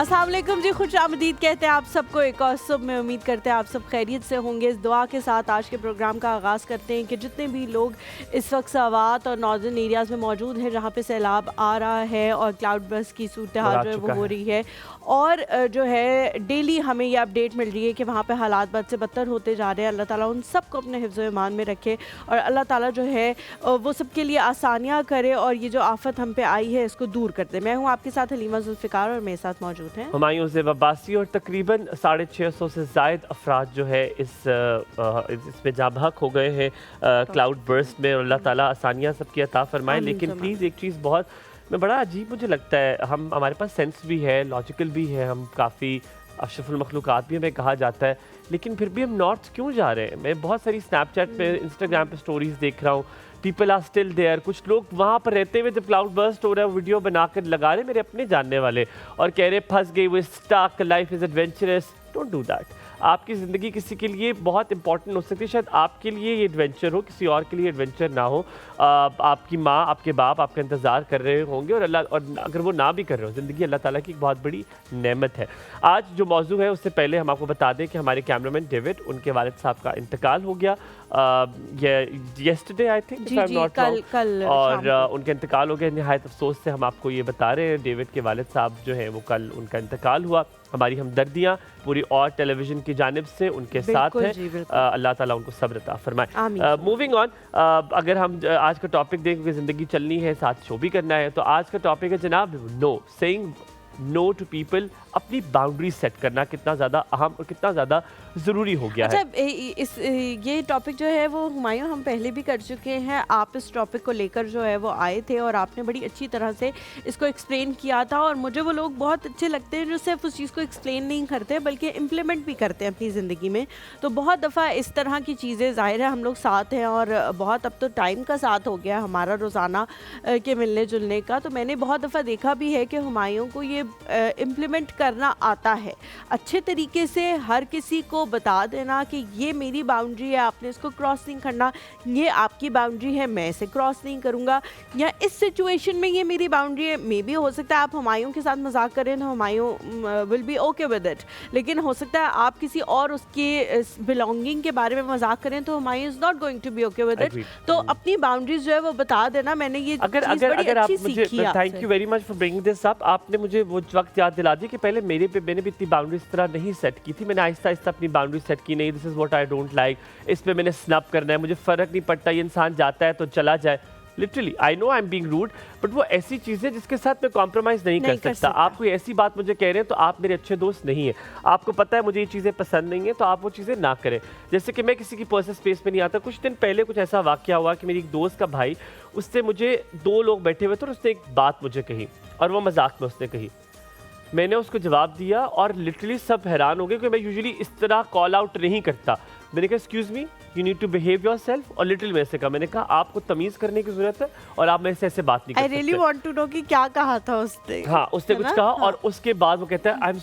अस्सलाम वालेकुम जी, खुश आमदीद कहते हैं आप सबको एक और सुबह में। उम्मीद करते हैं आप सब खैरियत से होंगे। इस दुआ के साथ आज के प्रोग्राम का आगाज़ करते हैं कि जितने भी लोग इस वक्त सवात और नॉर्दर्न एरियाज़ में मौजूद हैं जहाँ पे सैलाब आ रहा है और क्लाउड बर्स्ट की सूरत हाल जो है वो हो रही है, और जो है डेली हमें ये अपडेट मिल रही है कि वहाँ पे हालात बद से बदतर होते जा रहे हैं। अल्लाह ताला उन सबको अपने हिफ्ज़ ईमान में रखे और अल्लाह ताला जो है वो सबके लिए आसानियाँ करे और ये जो आफत हम पे आई है इसको दूर कर दे। मैं हूँ आपके साथ हलीमा जुल्फ़िकार और मेरे साथ मौजूद हैं हुमायूं ज़ेब अब्बासी और तकरीबन 650 से ज़ायद अफराद जो है इसमें जाँ बहक हो गए हैं क्लाउड बर्स्ट में। और अल्लाह ताला आसानियाँ सबकी अता फरमाए। लेकिन प्लीज़ एक चीज़ बहुत बड़ा अजीब मुझे लगता है, हमारे पास सेंस भी है, लॉजिकल भी है, हम काफ़ी अशरफुल मखलूक़ात भी हमें कहा जाता है, लेकिन फिर भी हम नॉर्थ क्यों जा रहे हैं? मैं बहुत सारी स्नैपचैट पे, इंस्टाग्राम पे स्टोरीज़ देख रहा हूँ, पीपल आर स्टिल देयर। कुछ लोग वहाँ पर रहते हुए जब क्लाउड बर्स्ट हो रहा है वीडियो बनाकर लगा रहे, मेरे अपने जानने वाले, और कह रहे फंस गई, वो stuck, life is adventurous. Don't do that. आपकी ज़िंदगी किसी के लिए बहुत इंपॉर्टेंट हो सकती है, शायद आपके लिए ये एडवेंचर हो, किसी और के लिए एडवेंचर ना हो। आपकी माँ, आपके बाप आपका इंतज़ार कर रहे होंगे और अगर वो ना भी कर रहे हो, ज़िंदगी अल्लाह ताला की एक बहुत बड़ी नेमत है। आज जो मौजू है उससे पहले हम आपको बता दें कि हमारे कैमरामैन डेविड, उनके वालिद साहब का इंतकाल हो गया येस्टरडे आई थिंक, कल और उनका इंतकाल हो गया। निहायत अफसोस से हम आपको ये बता रहे हैं, डेविड के वालिद साहब जो हैं वो कल उनका इंतकाल हुआ। हमारी हमदर्दियाँ पूरी और टेलीविज़न की जानिब से उनके साथ हैं। अल्लाह ताला उनको सब्र अता फरमाए। मूविंग ऑन, अगर हम आज का टॉपिक देखें, क्योंकि ज़िंदगी चलनी है, साथ शो भी करना है, तो आज का टॉपिक है जनाब no, saying no to people. अपनी बाउंड्री सेट करना कितना ज़्यादा अहम और कितना ज़्यादा ज़रूरी हो गया है। ये टॉपिक जो है वो हुमायूं हम पहले भी कर चुके हैं। आप इस टॉपिक को लेकर जो है वो आए थे और आपने बड़ी अच्छी तरह से इसको एक्सप्लेन किया था, और मुझे वो लोग बहुत अच्छे लगते हैं जो सिर्फ उस चीज़ को एक्सप्लेन नहीं करते बल्कि इम्प्लीमेंट भी करते हैं अपनी ज़िंदगी में। तो बहुत दफ़ा इस तरह की चीज़ें, ज़ाहिर है हम लोग साथ हैं और बहुत अब तो टाइम का साथ हो गया हमारा रोज़ाना के मिलने जुलने का, तो मैंने बहुत दफ़ा देखा भी है कि हुमायूं को ये इम्प्लीमेंट करना आता है अच्छे तरीके से। हर किसी को बता देना कि ये मेरी बाउंड्री है, आपने इसको क्रॉस नहीं करना, ये आपकी बाउंड्री है, मैं इसे क्रॉस नहीं करूँगा, या इस सिचुएशन में ये मेरी बाउंड्री है। मे भी हो सकता है आप हुमायूं के साथ मजाक करें तो Humayun will be okay with it, लेकिन हो सकता है आप किसी और उसके बिलोंगिंग के बारे में मजाक करें तो Humayun is not going to be okay with it. तो अपनी बाउंड्रीज जो है वो बता देना। मैंने ये अगर आप मुझे, thank you very much for bringing this up, आपने मुझे वो वक्त याद दिला दी कि पहले मैंने भी इतनी बाउंड्री इस तरह नहीं सेट की थी। मैंने आहिस्ता आहिस्ता अपनी बाउंड्री सेट की। नहीं, this is what I don't like, इस पे मैंने स्नैप करना है, मुझे फ़र्क नहीं पड़ता, ये इंसान जाता है तो चला जाए। Literally I know I am being rude, but वो ऐसी चीज़ें जिसके साथ मैं कॉम्प्रोमाइज़ नहीं कर सकता। आप कोई ऐसी बात मुझे कह रहे हैं तो आप मेरे अच्छे दोस्त नहीं हैं। आपको पता है मुझे ये चीज़ें पसंद नहीं है, तो आप वो चीज़ें ना करें। जैसे कि मैं किसी की पर्सनल स्पेस में नहीं आता। कुछ दिन पहले कुछ ऐसा वाक़या हुआ कि मेरी एक दोस्त का भाई, उससे मुझे 2 लोग बैठे हुए थे और उसने एक बात मुझे कही और वो मजाक में उसने कही। मैंने उसको जवाब दिया और लिटरली सब हैरान हो गए कि मैं यूजुअली इस तरह कॉल आउट नहीं करता। मैंने कहा excuse me, you need to behave yourself, और लिटरली मैंने कहा, मैंने कहा आपको तमीज़ करने की ज़रूरत है और आप मेरे से ऐसे बात नहीं कर सकते। I really want to know कि क्या कहा था उसने। हाँ, उसने कुछ कहा और उसके बाद वो कहता है I am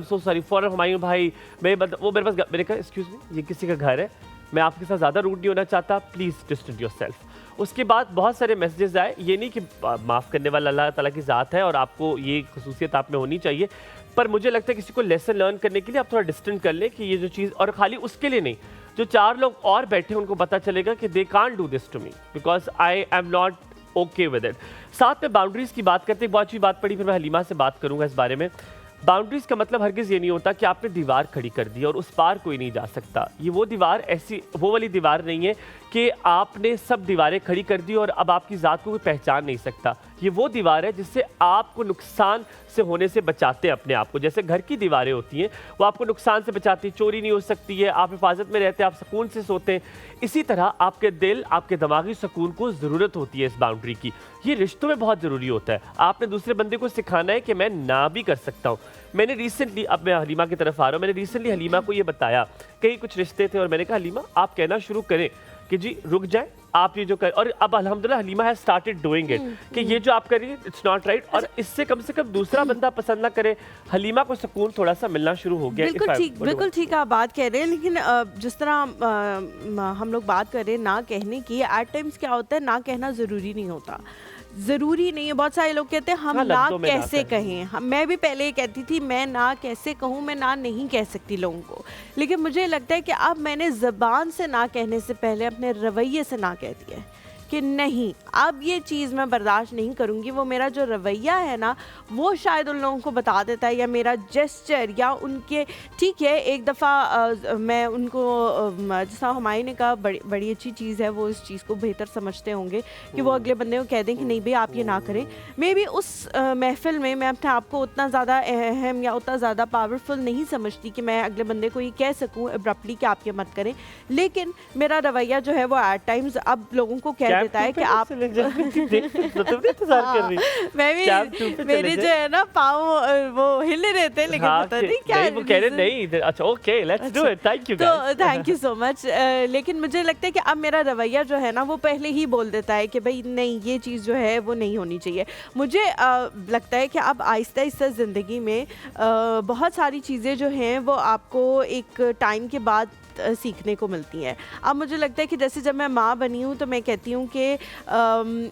so sorry for Humayun भाई। वो मेरे पास, मैंने कहा एक्सक्यूज़ मी, ये किसी का घर है, मैं आपके साथ ज़्यादा रूड नहीं होना चाहता, प्लीज़ डिस्टेंस योरसेल्फ। उसके बाद बहुत सारे मैसेजेस आए। ये नहीं कि माफ़ करने वाला अल्लाह ताला की ज़ात है और आपको ये खसूसियत आप में होनी चाहिए, पर मुझे लगता है किसी को लेसन लर्न करने के लिए आप थोड़ा डिस्टेंट कर लें कि ये जो चीज़, और खाली उसके लिए नहीं, जो 4 लोग और बैठे हैं उनको पता चलेगा कि they can't do this to me because I am not okay with it. साथ में बाउंड्रीज़ की बात करते, बहुत अच्छी बात पड़ी, फिर मैं हलीमा से बात करूँगा इस बारे में। बाउंड्रीज़ का मतलब हरगिज़ ये नहीं होता कि आपने दीवार खड़ी कर दी और उस पार कोई नहीं जा सकता। ये वो दीवार, ऐसी वो वाली दीवार नहीं है कि आपने सब दीवारें खड़ी कर दी और अब आपकी ज़ात को कोई पहचान नहीं सकता। ये वो दीवार है जिससे आपको नुकसान से होने से बचाते हैं अपने आप को। जैसे घर की दीवारें होती हैं, वो आपको नुकसान से बचाती है, चोरी नहीं हो सकती है, आप हिफाजत में रहते हैं, आप सुकून से सोते हैं। इसी तरह आपके दिल, आपके दिमागी सुकून को ज़रूरत होती है इस बाउंड्री की। ये रिश्तों में बहुत ज़रूरी होता है। आपने दूसरे बंदे को सिखाना है कि मैं ना भी कर सकता हूँ। मैंने रिसेंटली, अब मैं हलीमा की तरफ आ रहा हूँ, मैंने रिसेंटली हलीमा को ये बताया, कई कुछ रिश्ते थे और मैंने कहा हलीमा आप कहना शुरू करें कि जी रुक जाएं, आप ये जो कर, और अब अल्हम्दुलिल्लाह Halima has started doing it, कि ये जो आप कर रही है इट्स नॉट राइट, और इससे कम से कम दूसरा बंदा पसंद ना करे, हलीमा को सुकून थोड़ा सा मिलना शुरू हो गया। बिल्कुल ठीक आप बात कह रहे हैं, लेकिन जिस तरह हम लोग बात कर रहे हैं ना कहने की, एट टाइम्स क्या होता है ना कहना ज़रूरी नहीं होता, ज़रूरी नहीं है। बहुत सारे लोग कहते हैं हम ना कैसे कहें, मैं भी पहले ये कहती थी मैं ना कैसे कहूँ, मैं ना नहीं कह सकती लोगों को, लेकिन मुझे लगता है कि अब मैंने ज़बान से ना कहने से पहले अपने रवैये से ना कह दिया है कि नहीं अब ये चीज़ मैं बर्दाश्त नहीं करूँगी। वो मेरा जो रवैया है ना वो शायद उन लोगों को बता देता है, या मेरा जेस्चर, या उनके, ठीक है एक दफ़ा मैं उनको जैसा हुमायूं ने कहा बड़ी अच्छी चीज़ है, वो इस चीज़ को बेहतर समझते होंगे कि वो अगले बंदे को कह दें कि नहीं भाई आप ये ना करें। मे बी उस महफिल में मैं अपने आप को उतना ज़्यादा अहम या उतना ज़्यादा पावरफुल नहीं समझती कि मैं अगले बंदे को ये कह सकूँ अब्रप्टली कि आप ये मत करें, लेकिन मेरा रवैया जो है वो एट टाइम्स अब लोगों को कह देता है कि आप मैं भी मेरे जो है ना पाँव वो हिले रहते हैं, लेकिन पता नहीं क्या वो कह रहे नहीं। अच्छा okay let's do it, thank you. तो थैंक यू सो मच। लेकिन मुझे लगता है कि अब मेरा रवैया जो है ना वो पहले ही बोल देता है कि भाई नहीं ये चीज़ जो है वो नहीं होनी चाहिए। मुझे लगता है कि अब आहिस्ता आहिस्ता ज़िंदगी में बहुत सारी चीज़ें जो हैं वो आपको एक टाइम के बाद सीखने को मिलती हैं। अब मुझे लगता है कि जैसे जब मैं माँ बनी हूँ तो मैं कहती हूँ कि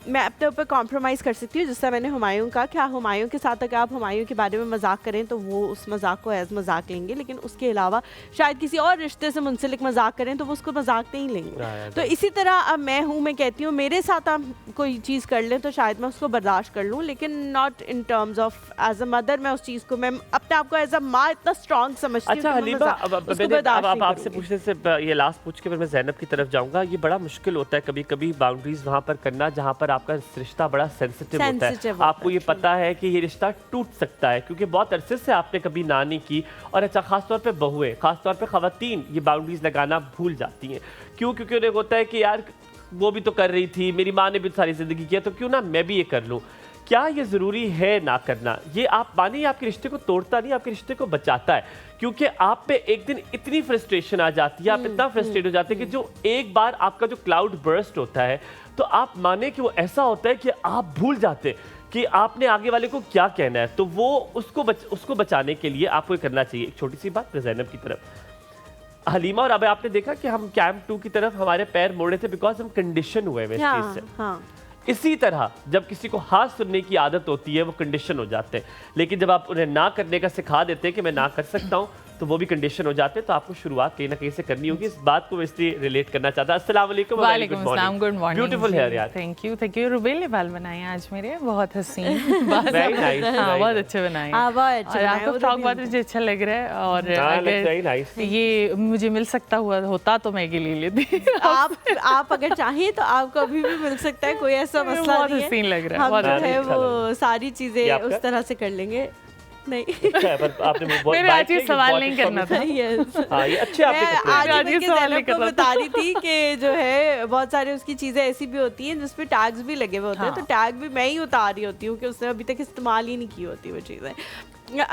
मैं अपने ऊपर कॉम्प्रोमाइज़ कर सकती हूँ। जिससे मैंने हुमायूं का क्या हुमायूं के साथ अगर आप हुमायूं के बारे में मजाक करें तो वो उस मजाक को एज मजाक लेंगे, लेकिन उसके अलावा शायद किसी और रिश्ते से मुंसलिक मजाक करें तो वो उसको मजाक नहीं लेंगे। तो इसी तरह अब मैं हूँ, मैं कहती हूँ मेरे साथ आप कोई चीज़ कर लें तो शायद मैं उसको बर्दाश्त कर लूँ, लेकिन not in terms of as a mother. मैं उस चीज़ को, मैं अपने आप को एज अ माँ इतना स्ट्रॉन्ग समझती हूँ। अच्छा हलीमा, अब आपसे पूछने से ये लास्ट पूछ के फिर मैं ज़ैनब की तरफ जाऊंगा। ये बड़ा मुश्किल होता है कभी कभी बाउंड्रीज वहाँ पर करना जहाँ पर आपका रिश्ता बड़ा सेंसिटिव होता है। आपको ये पता है कि ये रिश्ता टूट सकता है क्योंकि बहुत अरसे से आपने कभी ना नहीं की। और अच्छा खासतौर पे बहुएं, खासतौर पे ख़वातीन ये बाउंड्रीज लगाना भूल जाती हैं। क्यों? क्योंकि उन्हें होता है कि यार वो भी तो कर रही थी, मेरी माँ ने भी सारी ज़िंदगी किया, तो क्यों ना मैं भी ये कर लूँ। क्या ये ज़रूरी है ना करना? ये आप मानिए आपके रिश्ते को तोड़ता नहीं, आपके रिश्ते को बचाता है। क्योंकि आप पे एक दिन इतनी फ्रस्ट्रेशन आ जाती है, आप इतना फ्रस्ट्रेट हो जाते हैं कि जो एक बार आपका जो क्लाउड बर्स्ट होता है तो आप माने कि वो ऐसा होता है कि आप भूल जाते हैं कि आपने आगे वाले को क्या कहना है। तो वो उसको बचाने के लिए आपको ये करना चाहिए। एक छोटी सी बात ज़ैनब की तरफ, हलीमा, और अब आपने देखा कि हम कैंप 2 की तरफ हमारे पैर मोड़े थे बिकॉज हम कंडीशन हुए हैं इस चीज़ से। इसी तरह जब किसी को हाँ सुनने की आदत होती है वो कंडीशन हो जाते हैं, लेकिन जब आप उन्हें ना करने का सिखा देते हैं कि मैं ना कर सकता हूँ तो वो भी कंडीशन हो जाते हैं। तो आपको शुरुआत कहीं ना कहीं से करनी होगी। इस बात को मैं इसलिए रिलेट करना चाहता। अस्सलाम वालेकुम। वालेकुम अस्सलाम, गुड मॉर्निंग। ब्यूटीफुल हेयर यार। Thank you. रुबेल ने बाल बनाए आज मेरे, बहुत हसीन। Very nice. हाँ बहुत अच्छे बनाए। और आपका फ्रॉक बहुत मुझे अच्छा लग रहा है। और अगर ये मुझे मिल सकता होता तो मैं ये ले लेती। आप अगर चाहें तो आपको अभी भी मिल सकता है, कोई ऐसा मसला नहीं है। बहुत हसीन लग रहा है। हम जो है वो सारी चीजें उस तरह से कर लेंगे। नहीं पर आपने मेरे आज ये सवाल नहीं करना था। हाँ, ये अच्छे आपके आज मैं ज़ैनब को बता रही थी कि जो है बहुत सारी उसकी चीज़ें ऐसी भी होती हैं जिसपे टैग्स भी लगे हुए होते हैं। तो टैग भी मैं ही उतार रही होती हूँ कि उसने अभी तक इस्तेमाल ही नहीं की होती वो चीज़ें।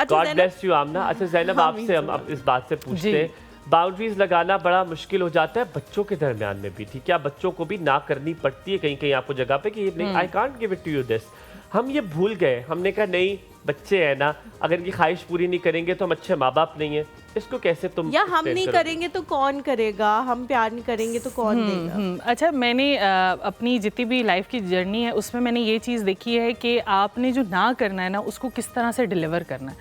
गॉड ब्लेस यू आमना। अच्छा ज़ैनब, आपसे हम अब इस बात से पूछते हैं, बाउंड्रीज लगाना बड़ा मुश्किल हो जाता है बच्चों के दरमियान में भी, ठीक है? बच्चों को भी ना करनी पड़ती है कहीं कहीं आपको जगह पे कि नहीं, I can't give it to you this. हम ये भूल गए, हमने कहा नहीं बच्चे हैं ना, अगर इनकी ख्वाहिश पूरी नहीं करेंगे तो हम अच्छे माँ बाप नहीं है। इसको कैसे तुम या हम नहीं करेंगे तो कौन करेगा? हम प्यार नहीं करेंगे तो कौन देगा? अच्छा, मैंने अपनी जितनी भी लाइफ की जर्नी है उसमें मैंने ये चीज़ देखी है कि आपने जो ना करना है ना उसको किस तरह से डिलीवर करना है।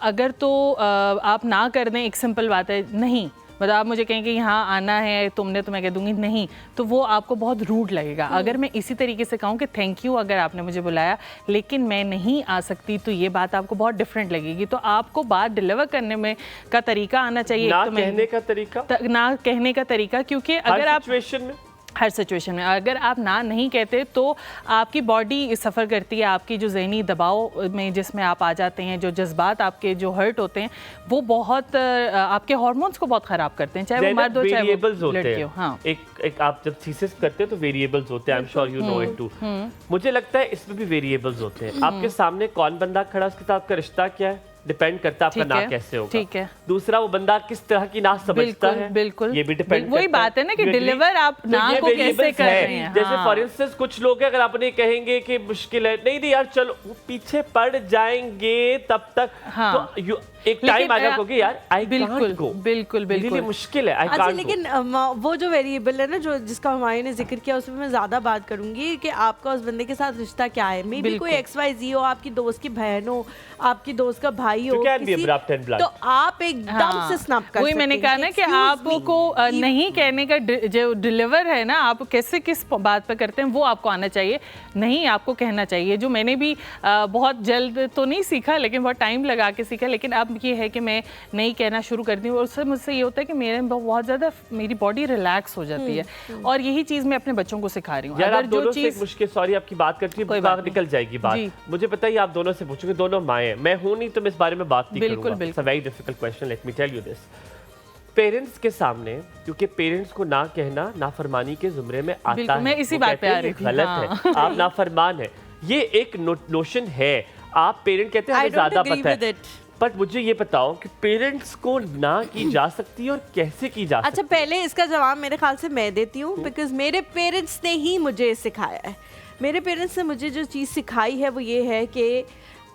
अगर तो आप ना कर दें, एक सिंपल बात है, नहीं मतलब आप मुझे कहें कि यहाँ आना है तुमने, तो मैं कह दूँगी नहीं, तो वो आपको बहुत रूड लगेगा। अगर मैं इसी तरीके से कहूँ कि थैंक यू अगर आपने मुझे बुलाया लेकिन मैं नहीं आ सकती, तो ये बात आपको बहुत डिफरेंट लगेगी। तो आपको बात डिलीवर करने में का तरीका आना चाहिए। ना कहने का तरीका, ना कहने का तरीका, क्योंकि अगर आप हर सिचुएशन में अगर आप ना नहीं कहते तो आपकी बॉडी सफ़र करती है, आपकी जो ज़हनी दबाव में जिसमें आप आ जाते हैं, जो जज्बात आपके जो हर्ट होते हैं वो बहुत आपके हार्मोन्स को बहुत ख़राब करते हैं, चाहे वो मर्द हो चाहे वो लड़की हो। हाँ, एक आप जब थीसिस करते हैं तो वेरिएबल्स होते हैं, I am sure you know it too. मुझे लगता है इसमें भी वेरिएबल्स होते हैं। आपके सामने कौन बंदा खड़ा, उसके साथ का रिश्ता क्या है, डिपेंड करता है आपका ठीक ना है, कैसे होगा। ठीक है। दूसरा, वो बंदा किस तरह की ना समझता बिल्कुल, है, बिल्कुल। ये भी डिपेंड वही बात है ना कि डिलीवर आप ना को कैसे कर रहे हैं। जैसे हाँ। फॉर इंस्टेंस कुछ लोग हैं, अगर आप उन्हें कहेंगे कि मुश्किल है, नहीं यार चलो, वो पीछे पड़ जाएंगे तब तक। हाँ। तो एक टाइम आएगा क्योंकि यार आई कांट गो, बिल्कुल मेरे लिए मुश्किल है, आई अच्छा, कांट लेकिन वो जो वेरिएबल है ना, जो जिसका हुमायूं ने जिक्र किया, उसमें मैं ज्यादा बात करूंगी कि आपका उस बंदे के साथ रिश्ता क्या है। मे बी कोई XYZ हो, आपकी दोस्त की बहन हो, आपकी दोस्त का भाई हो, तो आप एकदम से स्नैप कर सकते हैं। वही मैंने कहा ना कि आपको नहीं कहने का जो डिलीवर है ना, आप कैसे किस बात पे करते हैं वो आपको आना चाहिए, नहीं आपको कहना चाहिए। जो मैंने भी बहुत जल्द तो नहीं सीखा, लेकिन बहुत टाइम लगा के सीखा, लेकिन अब ये है कि मैं नहीं कहना शुरू करती हूँ। और उससे मुझसे ये होता है कि मेरे बहुत ज़्यादा मेरी बॉडी रिलैक्स हो जाती है, और यही चीज़ मैं अपने बच्चों को सिखा रही हूँ। अगर जो चीज़ मुश्किल, सॉरी आपकी बात करती है, बात निकल जाएगी बात, मुझे पता है आप दोनों से पूछोगे, दोनों माएँ हैं, मैं हूँ नहीं तो मैं इस बारे में बात नहीं करूँगा। It's a very difficult question, let me tell you this. Parents के सामने, क्योंकि पेरेंट्स को ना कहना नाफरमानी के जुमरे में आता है, मैं इसी बात पे आ रही थी, गलत है, आप नाफरमान है, ये एक नोशन है। आप पेरेंट कहते हैं हमें ज्यादा पता है, बट मुझे ये बताओ कि पेरेंट्स को ना की जा सकती है और कैसे की जा सकती है? अच्छा, पहले इसका जवाब मेरे ख्याल से मैं देती हूँ, बिकॉज मेरे पेरेंट्स ने ही मुझे सिखाया है। मेरे पेरेंट्स ने मुझे जो चीज़ सिखाई है वो ये है कि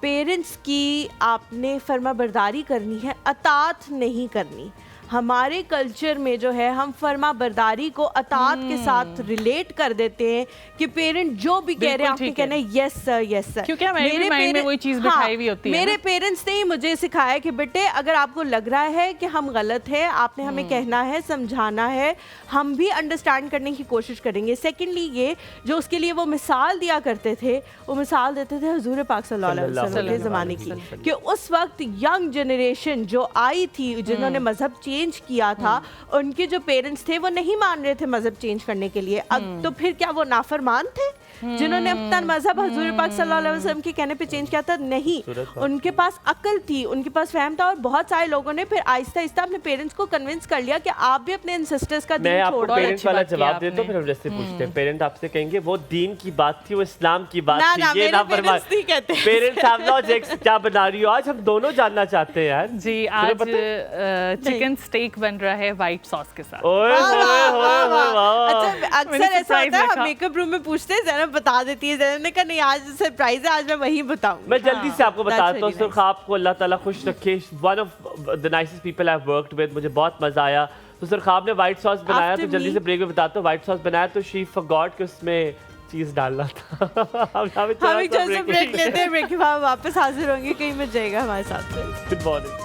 पेरेंट्स की आपने फर्माबरदारी करनी है, अतात नहीं करनी। हमारे कल्चर में जो है, हम फर्मा बरदारी को अतात के साथ रिलेट कर देते हैं कि पेरेंट जो भी कह रहे हैं आपने कहना है यस सर, यस सर, क्योंकि मेरे माइंड में वही चीज बिठाई हुई होती है। मेरे पेरेंट्स ने ही मुझे सिखाया कि बेटे अगर आपको लग रहा है कि हम गलत है, आपने हमें कहना है, समझाना है, हम भी अंडरस्टैंड करने की कोशिश करेंगे। सेकेंडली ये जो उसके लिए वो मिसाल दिया करते थे, वो मिसाल देते थे हुजूर पाक सल्लल्लाहु अलैहि वसल्लम के ज़माने की, कि उस वक्त यंग जनरेशन जो आई थी, जिन्होंने मजहब चेंज किया था, उनके जो पेरेंट्स थे वो नहीं मान रहे थे मजहब चेंज करने के लिए। अब तो फिर क्या वो नाफरमान थे जिन्होंने अपना मजहब हुजूर पाक सल्लल्लाहु अलैहि वसल्लम के कहने पे चेंज किया था? नहीं, उनके पास अकल थी, उनके पास फहम था, और बहुत सारे लोगों ने फिर आहिस्ता आहिस्ता अपने पेरेंट्स को कन्विंस कर लिया कि आप भी अपने एंसेस्टर्स का दीन छोड़ दो। पेरेंट्स वाला जवाब दे दो, फिर हम जैसे पूछते हैं, पेरेंट आपसे कहेंगे वो दीन की बात थी, वो इस्लाम की बात थी, ये ना फरमाए। पेरेंट्स हैव लॉजिक, क्या बना रही हो? आज हम दोनों जानना चाहते हैं यार जी। आज चिकन स्टेक बन रहा है व्हाइट सॉस के साथ। अच्छा, अक्सर ऐसा होता है, हम मेकअप रूम में पूछते हैं, ज़ैनब बता देती है, ज़ैनब ने कहा नहीं आज सरप्राइज है, आज मैं वही बताऊंगा। मैं जल्दी से आपको बताता हूँ। सुर्ख आपको अल्लाह ताला खुश रखे, one of the nicest people I have worked with, मुझे बहुत मजा आया। तो सुर्खाब ने व्हाइट सॉस बनाया, तो जल्दी से ब्रेक में बताता हूँ। व्हाइट सॉस बनाया तो शी फॉरगॉट कि उसमें चीज डालना था। हम ब्रेक लेते हैं, ब्रेक के बाद वापस हाजिर होंगे, कहीं मत जाएगा हमारे साथ। Good morning.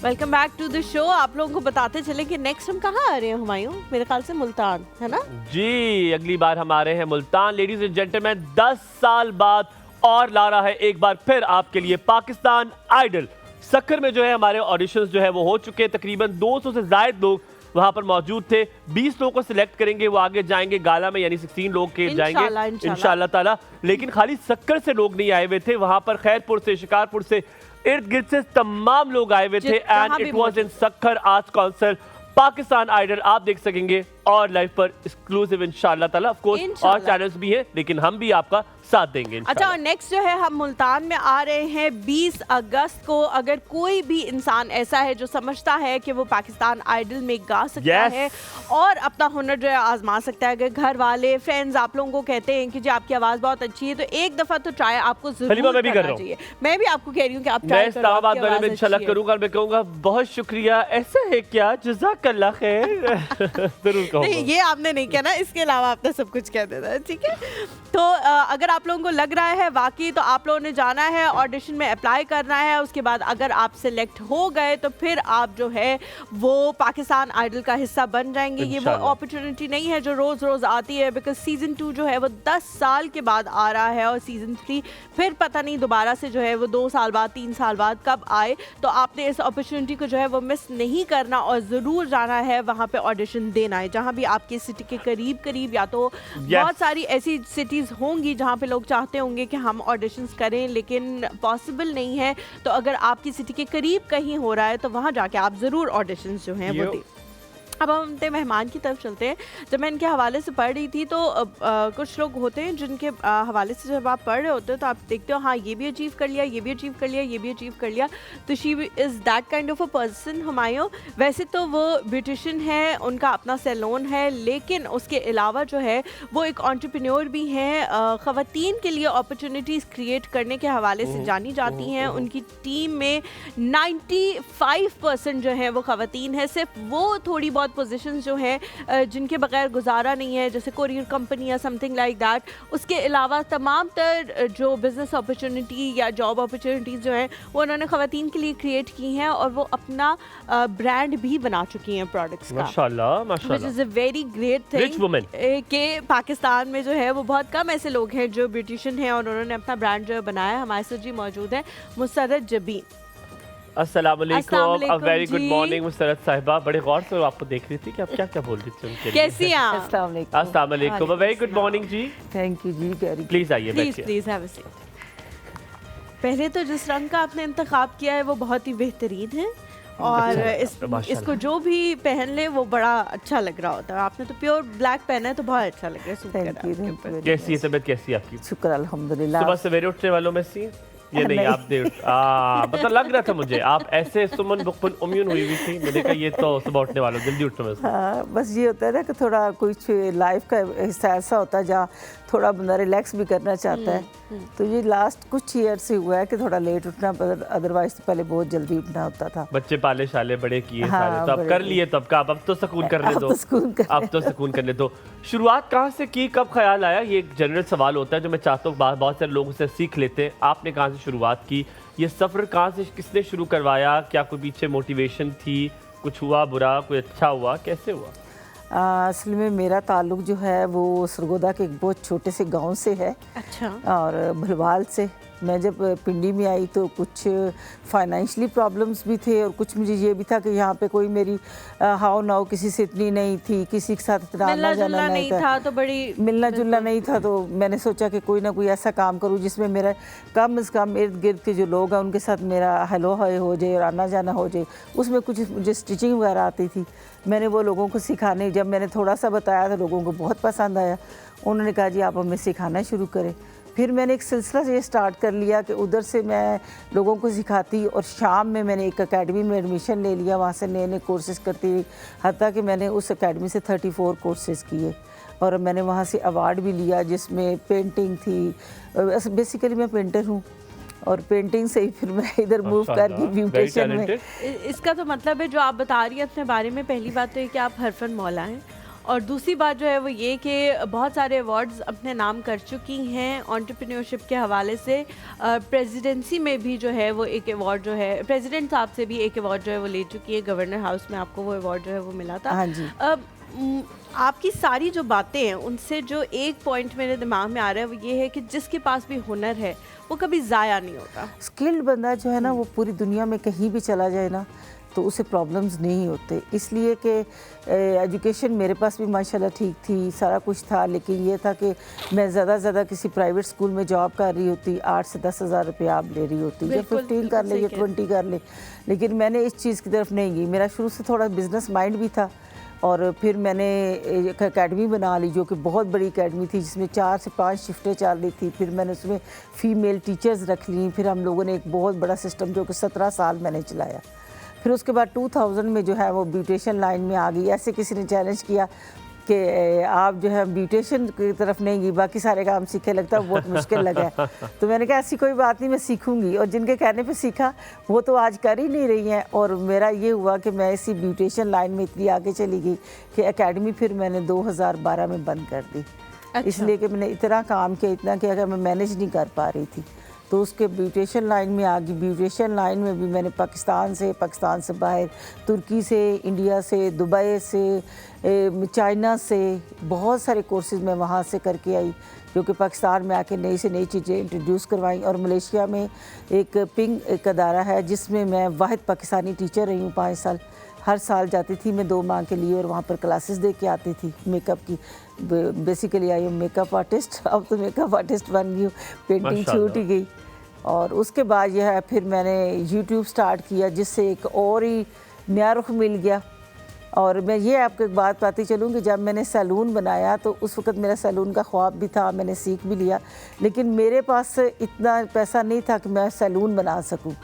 Welcome back to the show. आप लोगों को बताते चले कि नेक्स्ट हम कहाँ आ रहे हैं हुमायूं? मेरे ख्याल से मुल्तान, है ना जी? अगली बार हम आ रहे हैं मुल्तान। लेडीज एंड जेंटलमैन, 10 साल बाद और ला रहा है एक बार फिर आपके लिए पाकिस्तान आइडल। सक्कर में जो है हमारे ऑडिशंस जो है वो हो चुके हैं, तकरीबन 200 से ज्यादा लोग वहां पर मौजूद थे। 20 लोगों को सिलेक्ट करेंगे, वो आगे जाएंगे गाला में, यानी 16 लोग के जाएंगे इंशाल्लाह ताला। लेकिन खाली सक्कर से लोग नहीं आए हुए थे, वहां पर खैरपुर से, शिकारपुर से, इर्द गिर्द से तमाम लोग आए हुए थे। And it was in Sukkur arts council. Pakistan idol आप देख सकेंगे और लाइव पर एक्सक्लूसिव इंशाल्लाह ताला। ऑफ कोर्स और चैनल्स भी हैं, लेकिन हम भी आपका साथ देंगे। अच्छा, और नेक्स्ट जो है हम मुल्तान में आ रहे हैं 20 अगस्त को। अगर कोई भी इंसान ऐसा है जो समझता है कि वो पाकिस्तान आइडल में गा सकता है और अपना हुनर जो है आजमा सकता है, अगर घर वाले फ्रेंड्स आप लोगों को कहते हैं कि जी आपकी आवाज़ बहुत अच्छी है, तो एक दफ़ा तो ट्राई आपको जरूर करना चाहिए। मैं भी आपको कह रही हूँ कि आप ट्राई करो, आपकी आवाज़ अच्छी है। इंशाल्लाह करूंगा। मैं कहूँगा बहुत शुक्रिया, ऐसा है क्या, जज़ाकल्लाह खैर। जरूर कहूँगा। नहीं, ये आपने नहीं कहना, इसके अलावा आपने सब कुछ कह देना है, ठीक है? तो अगर आप लोगों को लग रहा है वाकई, तो आप लोगों ने जाना है, ऑडिशन में अप्लाई करना है। उसके बाद अगर आप सिलेक्ट हो गए तो फिर आप जो है वो पाकिस्तान आइडल का हिस्सा बन जाएंगे। ये वो अपॉर्चुनिटी नहीं है जो रोज़ रोज़ आती है, बिकॉज सीज़न 2 जो है वो 10 साल के बाद आ रहा है और सीज़न 3 फिर पता नहीं दोबारा से जो है वो 2 साल बाद 3 साल बाद कब आए। तो आपने इस अपॉर्चुनिटी को जो है वो मिस नहीं करना और ज़रूर जाना है वहाँ पे ऑडिशन देना है, जहाँ भी आपके सिटी के करीब करीब, या तो बहुत सारी ऐसी सिटीज़ होंगी जहाँ पे लोग चाहते होंगे कि हम ऑडिशंस करें लेकिन पॉसिबल नहीं है। तो अगर आपकी सिटी के करीब कहीं हो रहा है तो वहाँ जाके आप ज़रूर ऑडिशंस जो हैं वो दें। अब हम अपने मेहमान की तरफ चलते हैं। जब मैं इनके हवाले से पढ़ रही थी तो कुछ लोग होते हैं जिनके हवाले से जब आप पढ़ रहे होते हो तो आप देखते हो हाँ ये भी अचीव कर लिया, ये भी अचीव कर लिया, ये भी अचीव कर लिया। तो she is that kind of a person Humayun. वैसे तो वो ब्यूटिशियन है, उनका अपना सैलून है, लेकिन उसके अलावा जो है वो एक एंटरप्रेन्योर भी हैं। ख़वातीन के लिए अपॉर्चुनिटीज़ क्रिएट करने के हवाले से जानी जाती हैं। उनकी टीम में 95% जो है वो ख़वातीन है। सिर्फ वो थोड़ी बहुत पोजीशंस जो हैं जिनके बगैर गुजारा नहीं है, जैसे कोरियर कंपनी या समथिंग लाइक दैट। उसके अलावा तमाम तर जो बिज़नेस अपॉर्चुनिटी या जॉब अपॉर्चुनिटीज़ जो हैं वो उन्होंने ख़वातीन के लिए क्रिएट की हैं और वो अपना ब्रांड भी बना चुकी हैं प्रोडक्ट्स का। माशाल्लाह माशाल्लाह, which is a very great rich woman thing कि पाकिस्तान में जो है वो बहुत कम ऐसे लोग हैं जो ब्यूटिशियन हैं और उन्होंने अपना ब्रांड जो है बनाया। हमारे साथ जी मौजूद है मुसर्रत जबीन। अस्सलाम वालेकुम, अ वेरी गुड जी। मॉर्निंग मुसर्रत साहिबा। बड़े गौर से आपको देख रही थी कि आप क्या क्या बोल रही थी उनके लिए। कैसी हैं आप? अस्सलाम वालेकुम, अ वेरी गुड मॉर्निंग जी। थैंक यू जी, कैरी प्लीज आइए प्लीज बैठिए। Please have a seat. पहले तो जिस रंग का आपने इंतखाब किया है वो बहुत ही बेहतरीन है और इसको जो भी पहन ले वो बड़ा अच्छा लग रहा होता है। आपने तो प्योर ब्लैक पहना है तो बहुत अच्छा लग रहा है। सूट कर रहा है आपके ऊपर। कैसी है तबीयत, कैसी है आपकी? शुक्र अल्हम्दुलिल्लाह। सुबह सवेरे उठने वालों में सी ये नहीं आप दे मतलब लग रहा था मुझे आप ऐसे सुमन बुकपुन उम्यून हुई हुई थी। मैंने कहा ये तो सुबह उठने वालों जल्दी उठने में। हाँ, बस ये होता है ना कि थोड़ा कुछ लाइफ का हिस्सा ऐसा होता है जहाँ थोड़ा बंदा रिलैक्स भी करना चाहता है। तो ये लास्ट कुछ ईयर से हुआ है कि थोड़ा लेट उठना, अदरवाइज तो पहले बहुत जल्दी उठना होता था। बच्चे पाले शाले बड़े किए हाँ, सारे, तो अब कर लिए तो अब तो सुकून करने दो, अब तो सुकून करने दो। शुरुआत कहाँ से की, कब ख्याल आया? ये एक जनरल सवाल होता है जो मैं चाहता हूँ बहुत सारे लोगों से सीख लेते हैं। आपने कहाँ से शुरुआत की, ये सफ़र कहाँ से किसने शुरू करवाया? क्या कोई पीछे मोटिवेशन थी, कुछ हुआ बुरा, कोई अच्छा हुआ, कैसे हुआ? असल में मेरा ताल्लुक़ जो है वो सरगोदा के एक बहुत छोटे से गांव से है। अच्छा। और भलवाल से। मैं जब पिंडी में आई तो कुछ फाइनेंशियली प्रॉब्लम्स भी थे और कुछ मुझे ये भी था कि यहाँ पे कोई मेरी हाव नाव किसी से इतनी नहीं थी, किसी के साथ इतना आना जाना नहीं था, तो बड़ी मिलना जुलना नहीं था। तो मैंने सोचा कि कोई ना कोई ऐसा काम करूँ जिसमें मेरा कम से कम इर्द गिर्द के जो लोग हैं उनके साथ मेरा हेलो हाय हो जाए और आना जाना हो जाए। उसमें कुछ मुझे स्टिचिंग वगैरह आती थी, मैंने वो लोगों को सिखाने, जब मैंने थोड़ा सा बताया तो लोगों को बहुत पसंद आया। उन्होंने कहा जी आप हमें सिखाना शुरू करें। फिर मैंने एक सिलसिला ये स्टार्ट कर लिया कि उधर से मैं लोगों को सिखाती और शाम में मैंने एक एकेडमी में एडमिशन ले लिया, वहाँ से नए नए कोर्सेज़ करती रही, हत्ता कि मैंने उस एकेडमी से 34 कोर्सेज़ किए और मैंने वहाँ से अवार्ड भी लिया जिसमें पेंटिंग थी। बेसिकली मैं पेंटर हूँ और पेंटिंग से ही फिर मैं इधर मूव करके ब्यूटिशियन में। इसका तो मतलब है जो आप बता रही हैं अपने बारे में, पहली बात तो ये कि आप हरफन मौला हैं और दूसरी बात जो है वो ये कि बहुत सारे अवार्ड्स अपने नाम कर चुकी हैं एंटरप्रेन्योरशिप के हवाले से। प्रेसिडेंसी में भी जो है वो एक अवार्ड जो है प्रेसिडेंट साहब से भी एक अवार्ड जो है वो ले चुकी है। गवर्नर हाउस में आपको वो अवार्ड जो है वो मिला था। हाँ जी। आपकी सारी जो बातें हैं उनसे जो एक पॉइंट मेरे दिमाग में आ रहा है वो ये है कि जिसके पास भी हुनर है वो कभी ज़ाया नहीं होता। स्किल्ड बंदा जो है ना वो पूरी दुनिया में कहीं भी चला जाए ना तो उसे प्रॉब्लम्स नहीं होते, इसलिए कि एजुकेशन मेरे पास भी माशाल्लाह ठीक थी, सारा कुछ था, लेकिन ये था कि मैं ज़्यादा से ज़्यादा किसी प्राइवेट स्कूल में जॉब कर रही होती, 8 से 10 हज़ार रुपये आप ले रही होती, या 15 कर ले या 20 कर ले, लेकिन मैंने इस चीज़ की तरफ नहीं गई। मेरा शुरू से थोड़ा बिजनेस माइंड भी था और फिर मैंने एक एकेडमी बना ली जो कि बहुत बड़ी एकेडमी थी जिसमें 4 से 5 शिफ्टें चल रही थी। फिर मैंने उसमें फ़ीमेल टीचर्स रख ली, फिर हम लोगों ने एक बहुत बड़ा सिस्टम जो कि 17 साल मैंने चलाया। फिर उसके बाद 2000 में जो है वो ब्यूटिशियन लाइन में आ गई। ऐसे किसी ने चैलेंज किया कि आप जो है ब्यूटिशियन की तरफ नहीं गई, बाकी सारे काम सीखे, लगता है बहुत मुश्किल लगा है। तो मैंने कहा ऐसी कोई बात नहीं, मैं सीखूंगी, और जिनके कहने पे सीखा वो तो आज कर ही नहीं रही हैं। और मेरा ये हुआ कि मैं इसी ब्यूटिशियन लाइन में इतनी आगे चली गई कि एकेडमी फिर मैंने 2012 में बंद कर दी। इसलिए कि मैंने इतना काम किया, इतना किया कि मैं मैनेज नहीं कर पा रही थी। तो उसके ब्यूटिशियन लाइन में आ गई। ब्यूटिशियन लाइन में भी मैंने पाकिस्तान से बाहर, तुर्की से, इंडिया से, दुबई से, चाइना से बहुत सारे कोर्सेज मैं वहाँ से करके आई, जो कि पाकिस्तान में आके नई से नई चीज़ें इंट्रोड्यूस करवाई। और मलेशिया में एक पिंग एक अदारा है जिसमें मैं वाहिद पाकिस्तानी टीचर रही हूँ 5 साल। हर साल जाती थी मैं 2 माह के लिए और वहाँ पर क्लासेस दे के आती थी मेकअप की। बेसिकली आई हूँ मेकअप आर्टिस्ट, अब तो मेकअप आर्टिस्ट बन गई हूँ, पेंटिंग छूट ही गई। और उसके बाद यह है फिर मैंने यूट्यूब स्टार्ट किया, जिससे एक और ही नया रुख मिल गया। और मैं ये आपको एक बात बताती चलूँ कि जब मैंने सैलून बनाया तो उस वक़्त मेरा सैलून का ख्वाब भी था, मैंने सीख भी लिया, लेकिन मेरे पास इतना पैसा नहीं था कि मैं सैलून बना सकूँ।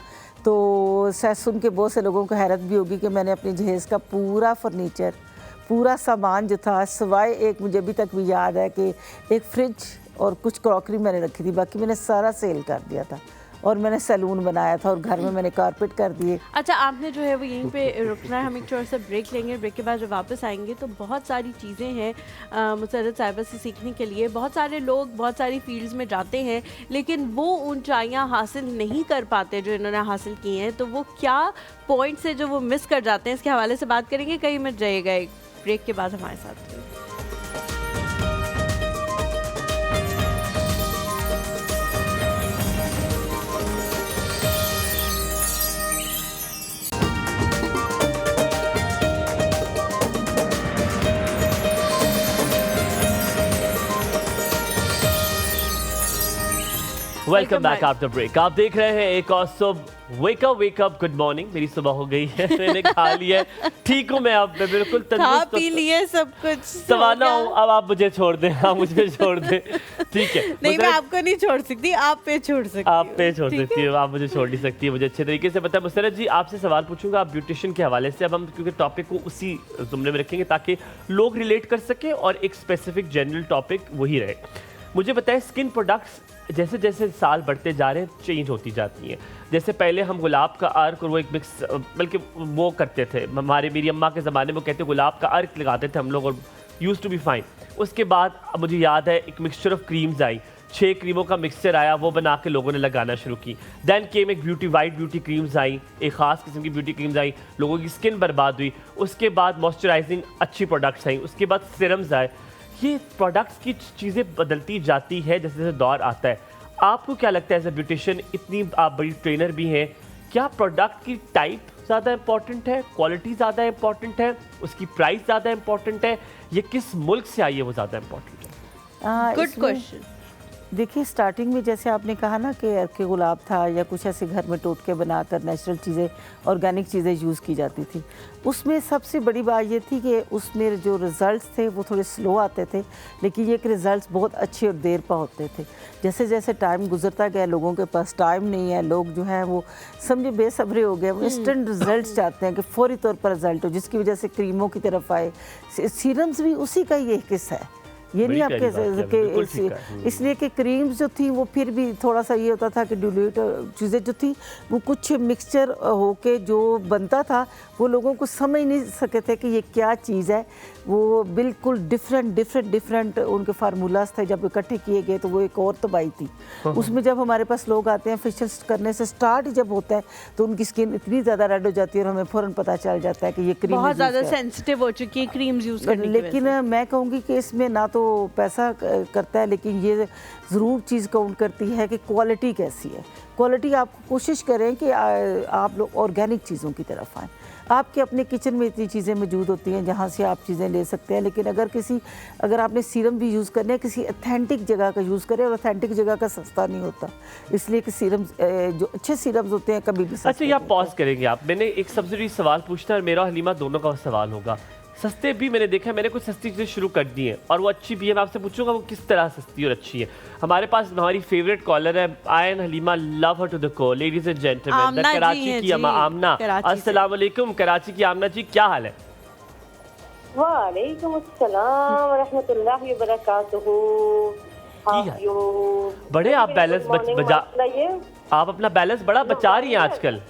तो सुन के बहुत से लोगों को हैरत भी होगी कि मैंने अपने जहेज़ का पूरा फर्नीचर, पूरा सामान जो था, सिवाय एक मुझे अभी तक भी याद है कि एक फ्रिज और कुछ क्रॉकरी मैंने रखी थी, बाकी मैंने सारा सेल कर दिया था। और मैंने सैलून बनाया था और घर में मैंने कारपेट कर दिए। अच्छा, आपने जो है वो यहीं पे रुकना है, हम एक छोटा सा ब्रेक लेंगे। ब्रेक के बाद जब वापस आएंगे तो बहुत सारी चीज़ें हैं मुसर्रत साहिबा से सीखने के लिए। बहुत सारे लोग बहुत सारी फील्ड्स में जाते हैं लेकिन वो ऊंचाइयां हासिल नहीं कर पाते जो इन्होंने हासिल की हैं, तो वो क्या पॉइंट्स है जो वो मिस कर जाते हैं, इसके हवाले से बात करेंगे। कहीं मत जाइएगा, एक ब्रेक के बाद हमारे साथ रहिए। Welcome back after break. आप देख रहे हैं एक और वेकअप गुड मॉर्निंग। मेरी सुबह हो गई है, मैंने खा लिया है, ठीक हूँ मैं, अब मैं बिल्कुल खा पी लिए सब कुछ, सवाना हूँ। अब आप मुझे छोड़ दें, आप मुझे छोड़ दें, ठीक है। नहीं, मैं आपको नहीं छोड़ सकती, आप पे छोड़ सकती हूँ। आप पे छोड़ सकती है, आप मुझे छोड़ नहीं सकती है, मुझे अच्छे तरीके से पता है। मुसर्रत जी, आपसे सवाल पूछूंगा आप ब्यूटिशियन के हवाले से। अब हम क्योंकि टॉपिक को उसी जुमले में रखेंगे ताकि लोग रिलेट कर सकें और एक स्पेसिफिक जनरल टॉपिक वही रहे। मुझे बताएं, स्किन प्रोडक्ट्स जैसे जैसे साल बढ़ते जा रहे हैं चेंज होती जाती हैं। जैसे पहले हम गुलाब का अर्क और वो एक मिक्स, बल्कि वो करते थे मेरी अम्मा के ज़माने में, कहते गुलाब का अर्क लगाते थे हम लोग और यूज़ टू बी फाइन। उसके बाद मुझे याद है एक मिक्सचर ऑफ क्रीम्स आई, 6 क्रीमों का मिक्सचर आया, वो बना के लोगों ने लगाना शुरू की। दैन केम एक वाइट ब्यूटी क्रीम्स आई, एक ख़ास किस्म की ब्यूटी क्रीम्स आई, लोगों की स्किन बर्बाद हुई। उसके बाद मॉइस्चराइजिंग अच्छी प्रोडक्ट्स आई, उसके बाद सिरम्स आए। ये प्रोडक्ट्स की चीज़ें बदलती जाती है जैसे जैसे दौर आता है। आपको क्या लगता है एज ए ब्यूटिशियन, इतनी आप बड़ी ट्रेनर भी हैं, क्या प्रोडक्ट की टाइप ज़्यादा इंपॉर्टेंट है, क्वालिटी ज़्यादा इंपॉर्टेंट है, उसकी प्राइस ज़्यादा इंपॉर्टेंट है, ये किस मुल्क से आई है वो ज़्यादा इंपॉर्टेंट है? Good question. देखिए, स्टार्टिंग में जैसे आपने कहा ना कि अर्के गुलाब था या कुछ ऐसे घर में टोटके बनाकर नेचुरल चीज़ें, ऑर्गेनिक चीज़ें यूज़ की जाती थी। उसमें सबसे बड़ी बात ये थी कि उसमें जो रिज़ल्ट्स थे वो थोड़े स्लो आते थे, लेकिन ये कि रिज़ल्ट्स बहुत अच्छे और देर पर होते थे। जैसे जैसे टाइम गुजरता गया, लोगों के पास टाइम नहीं है, लोग जो हैं वो समझे बेसब्रे हो गए, वो इंस्टेंट रिज़ल्ट्स चाहते हैं कि फौरी तौर पर रिज़ल्ट हो, जिसकी वजह से क्रीमों की तरफ आए। सीरम्स भी उसी का ही एक हिस्सा है, ये नहीं आपके, इसलिए कि क्रीम्स जो थी वो फिर भी थोड़ा सा ये होता था कि डिल्यूट चीज़ें जो थी वो कुछ मिक्सचर होके जो बनता था वो लोगों को समझ नहीं सके थे कि ये क्या चीज़ है। वो बिल्कुल डिफरेंट उनके फार्मूलाज थे, जब इकट्ठे किए गए तो वो एक और तबाही थी। उसमें जब हमारे पास लोग आते हैं फेशियल करने से स्टार्ट जब होता है तो उनकी स्किन इतनी ज़्यादा रेड हो जाती है और हमें फ़ौरन पता चल जाता है कि ये क्रीम बहुत ज़्यादा सेंसिटिव हो चुकी है क्रीम्स यूज़ करने की वजह से। लेकिन मैं कहूँगी कि इसमें ना तो पैसा करता है, लेकिन ये ज़रूर चीज़ काउंट करती है कि क्वालिटी कैसी है। क्वालिटी आप कोशिश करें कि आप लोग ऑर्गेनिक चीज़ों की तरफ आएँ। आपके अपने किचन में इतनी चीज़ें मौजूद होती हैं जहाँ से आप चीज़ें ले सकते हैं, लेकिन अगर आपने सीरम भी यूज़ करने हैं, किसी ऑथेंटिक जगह का यूज़ करें, और ऑथेंटिक जगह का सस्ता नहीं होता, इसलिए कि सीरम जो अच्छे सीरम्स होते हैं कभी भी सस्ते। अच्छा, ये आप पॉज करेंगे आप, मैंने एक सबसे सवाल पूछना है, मेरा और हलीमा दोनों का सवाल होगा। सस्ते भी मैंने देखा है, मैंने कुछ सस्ती चीज़ें शुरू कर दी हैं और वो अच्छी भी है। मैं आपसे पूछूंगा वो किस तरह सस्ती और अच्छी है। हमारे पास हमारी फेवरेट कॉलर है आयन Halima, love her to the core, ladies and gentlemen, Karachi की आमना। अस्सलाम वालेकुम कराची की आमना जी, क्या हाल है? वालेकुम अस्सलाम व रहमतुल्लाहि व बरकातुहू। बड़े आप बैलेंस आप अपना बैलेंस बड़ा बचा रही हैं आजकल।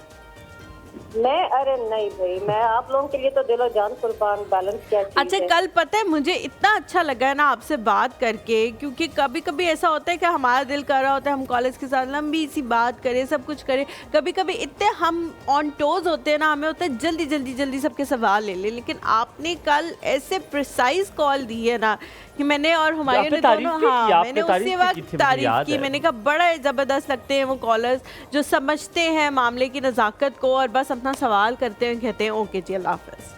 मैं अरे नहीं भाई, मैं आप लोगों के लिए तो दिलो जान कुर्बान, बैलेंस क्या चीज़ अच्छा है। कल पता है मुझे इतना अच्छा लगा है ना आपसे बात करके, क्योंकि कभी कभी ऐसा होता है कि हमारा दिल कर रहा होता है हम कॉलेज के साथ लंबी सी बात करें, सब कुछ करें, कभी कभी इतने हम ऑन टोज होते हैं ना, हमें होता है जल्दी जल्दी जल्दी सबके सवाल ले लेकिन आपने कल ऐसे प्रिसाइज कॉल दी है ना कि मैंने और हुमायूं ने दोनों, हाँ मैंने उसी वक्त तारीफ की, मैंने कहा बड़ा ज़बरदस्त लगते हैं वो कॉलर्स जो समझते हैं मामले की नज़ाकत को और बस अपना सवाल करते हैं, कहते हैं ओके जी अल्लाह हाफ़िज़।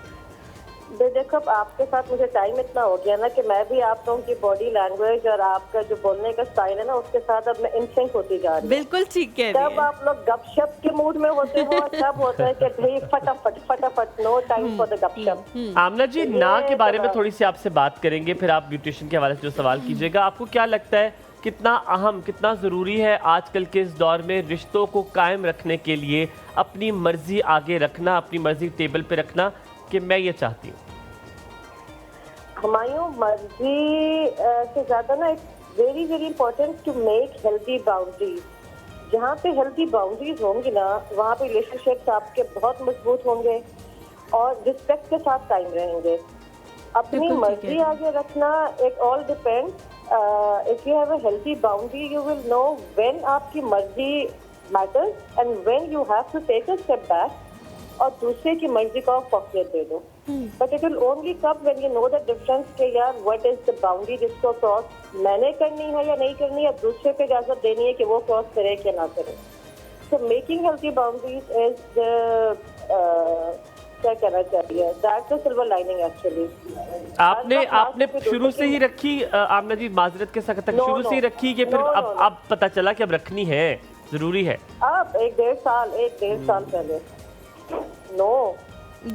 देखो अब आपके साथ मुझे टाइम इतना हो गया ना कि मैं भी आप लोगों की बॉडी लैंग्वेज और आपका जो बोलने का स्टाइल है ना उसके साथ अब मैं इंसिंक होती जा रही हूँ। बिल्कुल ठीक कह रही तब आप लोग गपशप के मूड में होते हो और तब होता है कि भाई फटाफट फटाफट, नो टाइम फॉर द गपशप। आमना जी, ना के बारे में थोड़ी सी आपसे बात करेंगे, फिर आप ब्यूटिशियन के हवाले से जो सवाल कीजिएगा। आपको क्या लगता है कितना अहम, कितना ज़रूरी है आजकल के इस दौर में रिश्तों को कायम रखने के लिए अपनी मर्जी आगे रखना, अपनी मर्जी टेबल पे रखना कि मैं ये चाहती हूँ? हुमायूं, मर्जी से ज़्यादा ना it's very very important to make healthy boundaries. जहाँ पे हेल्दी बाउंड्रीज होंगी ना वहाँ पे रिलेशनशिप्स आपके बहुत मजबूत होंगे और रिस्पेक्ट के साथ कायम रहेंगे। अपनी बिल्कुल ठीक मर्जी है। आगे रखना, it all depends. If you have a healthy boundary you will know when आपकी मर्जी matters and when you have to take a step back और दूसरे की मर्जी को आप फॉकलियत दे दो। But it will only come when you know the difference के यार व्हाट इज द बाउंड्री जिसको क्रॉस मैंने करनी है या नहीं करनी है, दूसरे पे इजाजत देनी है कि वो क्रॉस करे या ना करे। So making healthy boundaries is the क्या कहना चाहिए, that's the silver lining actually. आपने शुरू से ही रखी आमना जी, माजरत के साथ तक शुरू से ही रखी कि फिर अब पता चला कि अब रखनी है, जरूरी है? अब एक डेढ़ साल पहले। नो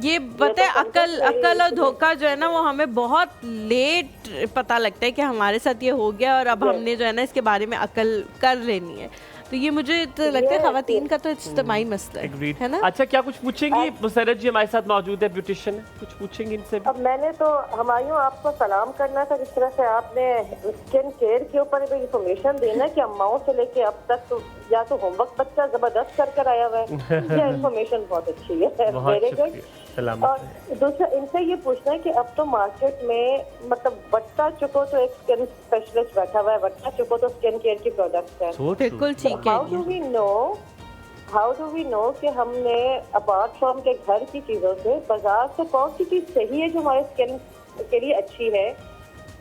ये पता है अकल और धोखा जो है ना वो हमें बहुत लेट पता लगता है कि हमारे साथ ये हो गया और अब हमने जो है ना इसके बारे में अकल कर लेनी है। तो ये मुझे तो लगता है खवातीन का तो इज्तिमाई मसला है ना। अच्छा, क्या कुछ पूछेंगी? मुसर्रत जी हमारे साथ मौजूद है, ब्यूटिशियन, कुछ पूछेंगे इनसे भी? अब मैंने तो हुमायूं आपको सलाम करना था, जिस तरह से आपने स्किन केयर के ऊपर भी इंफॉर्मेशन देना कि अम्माओं से लेके अब तक तो या तो होमवर्क बच्चा जबरदस्त कर आया हुआ है, ये इंफॉर्मेशन बहुत अच्छी है, वेरी गुड। और दूसरा इनसे ये पूछना है कि अब तो मार्केट में मतलब वट्टा चुको तो एक स्किन स्पेशलिस्ट बैठा हुआ है, वट्टा चुको तो स्किन केयर की प्रोडक्ट्स है। बिल्कुल ठीक है। हाउ डू वी नो कि हमने अपार्ट फ्रॉम के घर की चीजों से बाजार से कौन सी चीज सही है जो हमारे स्किन के लिए अच्छी है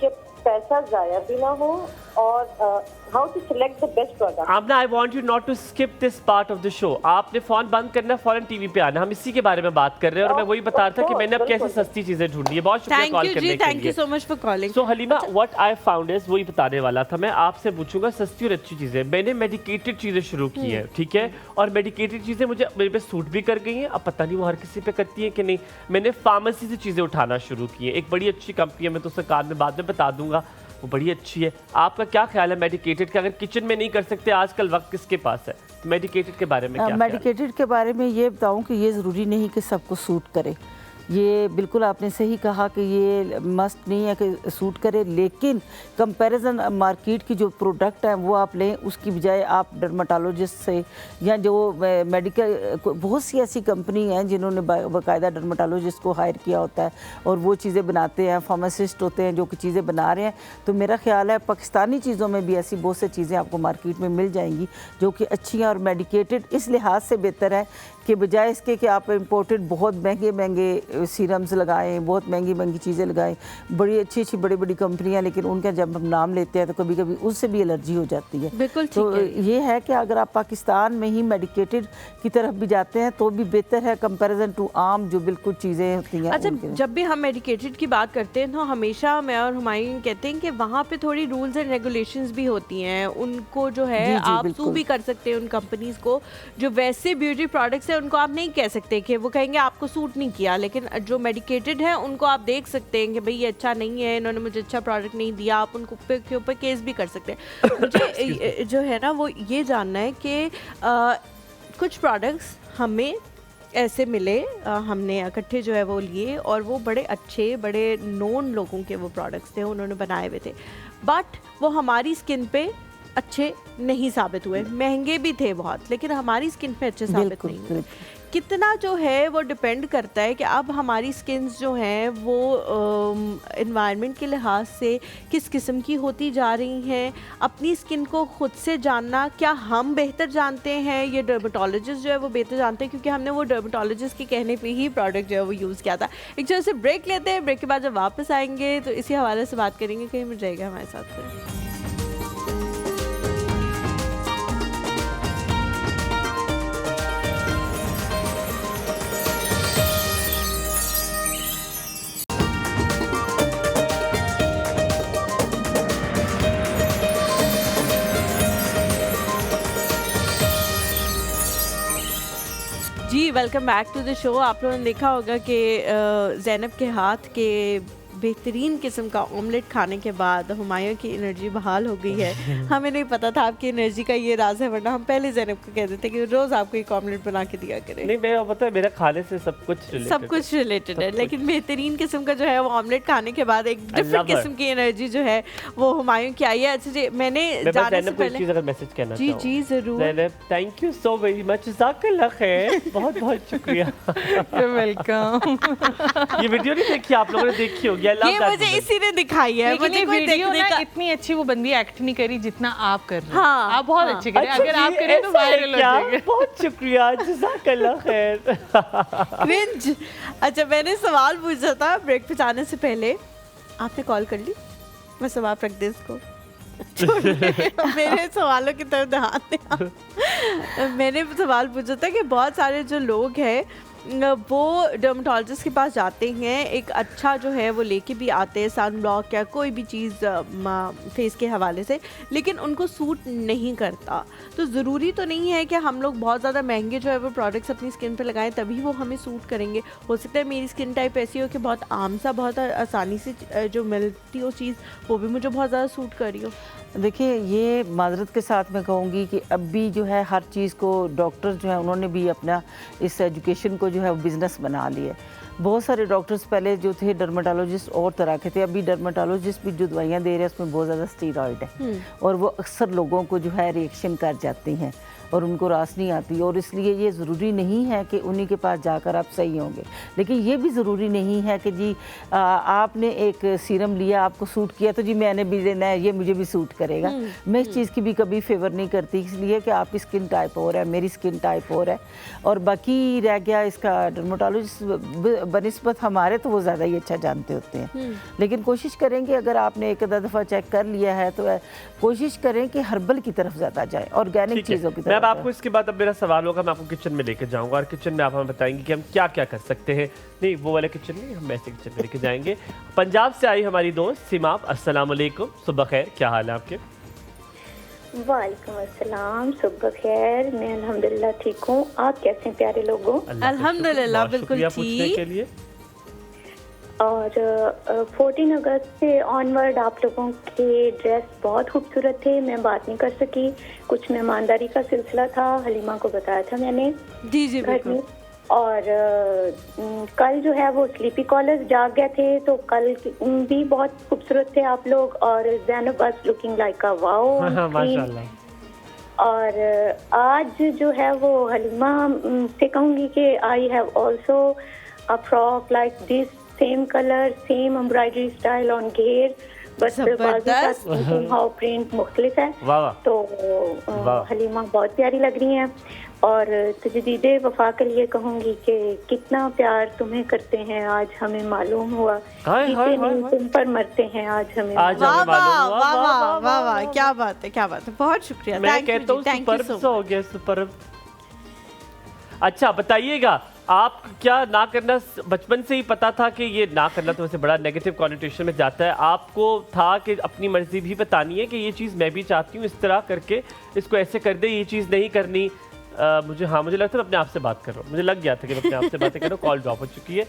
कि पैसा जाया भी ना हो, और how to select the best product. Amna, I want you not to skip this part of the show. आपने फोन बंद करना, फौरन टीवी पे आना, हम इसी के बारे में बात कर रहे हैं और मैं वही बता रहा था कि मैंने अब कैसे सस्ती चीजें ढूंढी है। बहुत शुक्रिया कॉल करने के लिए। Thank you so much for calling. So Halima, what I found is, वही बताने वाला था मैं आपसे, पूछूंगा सस्ती और अच्छी चीजें। मैंने मेडिकेटेड चीजें शुरू की है, ठीक है, और मेडिकेटेड चीजें मुझे मेरे पे सूट भी कर गई हैं। अब पता नहीं वो हर किसी पे करती है कि नहीं। मैंने फार्मेसी से चीजें उठाना शुरू की है, एक बड़ी अच्छी कंपनी है, मैं तो उसका काम में बाद में बता दूंगा, वो बड़ी अच्छी है। आपका क्या ख्याल है मेडिकेटेड का? अगर किचन में नहीं कर सकते आजकल, वक्त किसके पास है? मेडिकेटेड के बारे में क्या? मेडिकेटेड के बारे में ये बताऊं कि ये ज़रूरी नहीं कि सबको सूट करे। ये बिल्कुल आपने सही कहा कि ये मस्ट नहीं है कि सूट करे, लेकिन कंपैरिजन मार्केट की जो प्रोडक्ट हैं वो आप लें, उसकी बजाय आप डर्माटोलॉजिस्ट से या जो मेडिकल, बहुत सी ऐसी कंपनी हैं जिन्होंने बाकायदा डर्माटोलॉजिस्ट को हायर किया होता है और वो चीज़ें बनाते हैं, फार्मासिस्ट होते हैं जो कि चीज़ें बना रहे हैं। तो मेरा ख्याल है पाकिस्तानी चीज़ों में भी ऐसी बहुत सी चीज़ें आपको मार्केट में मिल जाएंगी जो कि अच्छी हैं और मेडिकेटेड इस लिहाज से बेहतर है कि बजाय इसके कि आप इम्पोर्टेड बहुत महंगे सीरम्स लगाएं, बहुत महंगी चीज़ें लगाएं, बड़ी अच्छी बड़ी कंपनियां, लेकिन उनका जब हम नाम लेते हैं तो कभी कभी उससे भी एलर्जी हो जाती है। बिल्कुल ठीक तो है। ये है कि अगर आप पाकिस्तान में ही मेडिकेटेड की तरफ भी जाते हैं तो भी बेहतर है कंपैरिजन टू आम जो बिल्कुल चीज़ें होती हैं। अच्छा, जब भी हम मेडिकेटेड की बात करते हैं तो हमेशा मैं और हुमायूं कहते हैं कि वहाँ पे थोड़ी रूल्स एंड रेगुलेशंस भी होती हैं, उनको जो है आप सू भी कर सकते हैं उन कंपनीज को। जो वैसे ब्यूटी प्रोडक्ट्स हैं उनको आप नहीं कह सकते कि वो कहेंगे आपको सूट नहीं किया, लेकिन जो मेडिकेटेड है उनको आप देख सकते हैं कि भाई ये अच्छा नहीं है, इन्होंने मुझे अच्छा प्रोडक्ट नहीं दिया, आप उनको के ऊपर केस भी कर सकते हैं। मुझे जो है ना वो ये जानना है कि कुछ प्रोडक्ट्स हमें ऐसे मिले, हमने इकट्ठे जो है वो लिए और वो बड़े अच्छे, बड़े नोन लोगों के वो प्रोडक्ट्स थे, उन्होंने बनाए हुए थे, बट वो हमारी स्किन पे अच्छे नहीं साबित हुए। महंगे भी थे बहुत, लेकिन हमारी स्किन पे अच्छे साबित नहीं हुए। कितना जो है वो डिपेंड करता है कि अब हमारी स्किन्स जो हैं वो इन्वायरमेंट के लिहाज से किस किस्म की होती जा रही हैं। अपनी स्किन को खुद से जानना, क्या हम बेहतर जानते हैं, ये डर्मेटोलॉजिस्ट जो है वो बेहतर जानते हैं, क्योंकि हमने वो डर्मेटोलॉजिस्ट के कहने पे ही प्रोडक्ट जो है वो यूज़ किया था। एक जो से ब्रेक लेते हैं, ब्रेक के बाद जब वापस आएंगे तो इसी हवाले से बात करेंगे। कहीं मिल जाएगा हमारे साथ फिर। जी welcome back to the show. आप लोगों ने देखा होगा कि ज़ैनब के हाथ के बेहतरीन किस्म का ऑमलेट खाने के बाद हुमायूं की एनर्जी बहाल हो गई है। हमें नहीं पता था आपकी एनर्जी का ये राज है, वरना हम पहले ज़ैनब को कहते थे कि रोज़ आपको एक ऑमलेट बना के दिया करें। नहीं, मैं पता है मेरा खाने से सब कुछ रिलेटेड है, लेकिन बेहतरीन किस्म का जो है वो ऑमलेट खाने के बाद एक डिफरेंट किस्म की एनर्जी जो है वो हुमायूं की आई है। अच्छा जी, मैंने जाने से पहले अगर मैसेज कहना जी जी ज़रूर। Zainab, thank you so very much, जज़ाकल्लाह खैर, बहुत बहुत शुक्रिया। वेलकम। ये वीडियो नहीं देखी आप लोगों ने? देखी होगी। ये मुझे इसी ने दिखाई है। मुझे कोई वीडियो देखने का इतनी अच्छी वो बंदी एक्ट नहीं करी जितना आप कर रहे हैं। हाँ, आप बहुत अच्छे करें। अगर आप करें तो वायरल हो जाएगा। बहुत शुक्रिया, जज़ाकल्लाह खैर। क्रिंज। अच्छा, मैंने सवाल पूछा था ब्रेक पे जाने से पहले, आपने कॉल कर ली? मैं सवाल रख दे इसको। मेरे सवालों की तरफ ध्यान दें। मैंने सवाल पूछा था कि बहुत सारे जो लोग हैं वो डर्मेटोलॉजिस्ट के पास जाते हैं, एक अच्छा जो है वो लेके भी आते हैं सन ब्लॉक या कोई भी चीज़ फेस के हवाले से, लेकिन उनको सूट नहीं करता। तो ज़रूरी तो नहीं है कि हम लोग बहुत ज़्यादा महंगे जो है वो प्रोडक्ट्स अपनी स्किन पे लगाएं तभी वो हमें सूट करेंगे। हो सकता है मेरी स्किन टाइप ऐसी हो कि बहुत आम सा, बहुत आसानी से जो मिलती हो चीज़ वो भी मुझे बहुत ज़्यादा सूट कर रही हो। देखिए, ये माजरत के साथ मैं कहूँगी कि अब भी जो है हर चीज़ को डॉक्टर्स जो है उन्होंने भी अपना इस एजुकेशन को जो है वो बिज़नेस बना लिया है। बहुत सारे डॉक्टर्स पहले जो थे डर्मेटोलॉजिस्ट और तरह के थे, अभी डर्मेटोलॉजिस्ट भी जो दवाइयाँ दे रहे हैं उसमें बहुत ज़्यादा स्टीरॉइड है और वो अक्सर लोगों को जो है रिएक्शन कर जाती हैं और उनको रास नहीं आती, और इसलिए ये ज़रूरी नहीं है कि उन्हीं के पास जाकर आप सही होंगे। लेकिन ये भी ज़रूरी नहीं है कि जी आपने एक सीरम लिया, आपको सूट किया तो जी मैंने भी लेना है, ये मुझे भी सूट करेगा। मैं इस चीज़ की भी कभी फेवर नहीं करती, इसलिए कि आपकी स्किन टाइप और है, मेरी स्किन टाइप और है, और बाकी रह गया इसका डर्मेटोलॉजिस्ट बनिस्बत हमारे तो वो ज़्यादा ही अच्छा जानते होते हैं। लेकिन कोशिश करेंगे, अगर आपने एक आधा दफ़ा चेक कर लिया है तो कोशिश करें कि हर्बल की तरफ ज़्यादा जाए, ऑर्गेनिक चीज़ों की तरफ। अब आपको इसके बाद अब मेरा सवाल होगा, मैं आपको किचन में लेके जाऊंगा और किचन में आप हमें बताएंगे कि हम क्या क्या कर सकते हैं। नहीं, वो वाले किचन नहीं, हम ऐसे किचन में लेके जाएंगे। पंजाब से आई हमारी दोस्त सिमाप, अस्सलाम वालेकुम, सुबह खैर, क्या हाल है आपके? वालेकुम अस्सलाम, सुबह खैर, मैं अल्हम्दुलिल्लाह ठीक हूँ। आप कैसे प्यारे लोगों? अल्हम्दुलिल्लाह बिल्कुल ठीक। और 14 अगस्त से ऑनवर्ड आप लोगों के ड्रेस बहुत खूबसूरत थे। मैं बात नहीं कर सकी, कुछ मेहमानदारी का सिलसिला था, हलीमा को बताया था मैंने जी जी घर में। और कल जो है वो स्लीपी कॉलर्स जाग गए थे, तो कल भी बहुत खूबसूरत थे आप लोग। और Zainab was looking like a wow माशाल्लाह। और आज जो है वो हलीमा से कहूँगी कि I have also a frock like this, same colour, same embroidery style on घेर, बस बाजू का प्रिंट मुख्तलिफ है। तो हलीमा बहुत प्यारी लग रही हैं। और तजदीदे वफा के लिए कहूँगी कि कितना प्यार तुम्हें करते हैं, आज हमें मालूम हुआ। तुम पर मरते हैं, आज हमें वाह वाह वाह वाह वाह वाह, क्या बात है, क्या बात है, बहुत शुक्रिया। मैं कहता हूँ सुपर्ब हो गया, सुपर्ब। अच्छा बताइएगा, आप क्या ना करना बचपन से ही पता था कि ये ना करना तो वैसे बड़ा नेगेटिव कॉन्नोटेशन में जाता है, आपको था कि अपनी मर्जी भी बतानी है कि ये चीज़ मैं भी चाहती हूँ, इस तरह करके इसको ऐसे कर दे, ये चीज़ नहीं करनी? मुझे लगता है मैं अपने आप से बात कर रहा हूँ, मुझे लग गया था कि मैं अपने आप से बातें कर रहा हूँ। कॉल ड्रॉप हो चुकी है,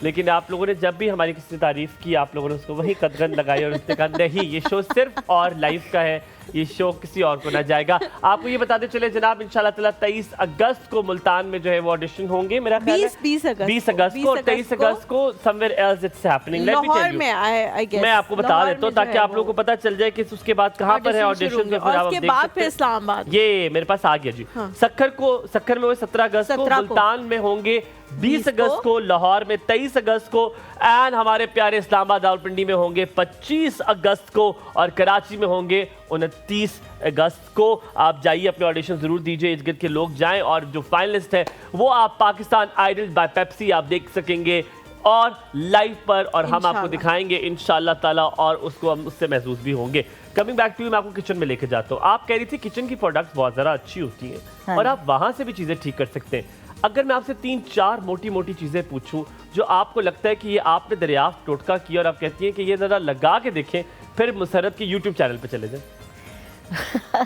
लेकिन आप लोगों ने जब भी हमारी किसी ने तारीफ़ की, आप लोगों ने उसको वही कदगन लगाई और उसने कहा नहीं, ये शो सिर्फ और लाइफ का है, ये शो किसी और को ना जाएगा। आपको ये बताते चले जनाब, इंशाल्लाह ताला 23 अगस्त को मुल्तान में जो है वो ऑडिशन होंगे मेरा ख्याल है 20 अगस्त को, 23 अगस्त को somewhere else it's happening. Let me tell you, मैं आपको बता देता हूँ ताकि आप लोगों को पता चल जाए कि उसके बाद कहाँ पर है ऑडिशन, उसके बाद फिर इस्लामाबाद। ये मेरे पास आ गया जी। सक्खर में वो 17 अगस्त को, मुल्तान में होंगे 20 अगस्त को, लाहौर में 23 अगस्त को, एंड हमारे प्यारे इस्लामाबाद रावलपिंडी में होंगे 25 अगस्त को, और कराची में होंगे 29 अगस्त को। आप जाइए, अपने ऑडिशन जरूर दीजिए, इर्द गिर्द के लोग जाएं, और जो फाइनलिस्ट है वो आप पाकिस्तान आइडल बाय पेप्सी आप देख सकेंगे और लाइव पर, और हम आपको दिखाएंगे इंशाल्लाह ताला, और उसको हम उससे महसूस भी होंगे। कमिंग बैक टू यू, मैं आपको किचन में लेके जाता हूँ। आप कह रही थी किचन की प्रोडक्ट्स बहुत ज़्यादा अच्छी होती हैं, हाँ। और आप वहाँ से भी चीज़ें ठीक कर सकते हैं। अगर मैं आपसे 3-4 मोटी मोटी चीज़ें पूछूं जो आपको लगता है कि ये आपने दरियाफ्त टोटका किया और आप कहती हैं कि ये ज़रा लगा के देखें, फिर मुसर्रत के यूट्यूब चैनल पे चले जाएं।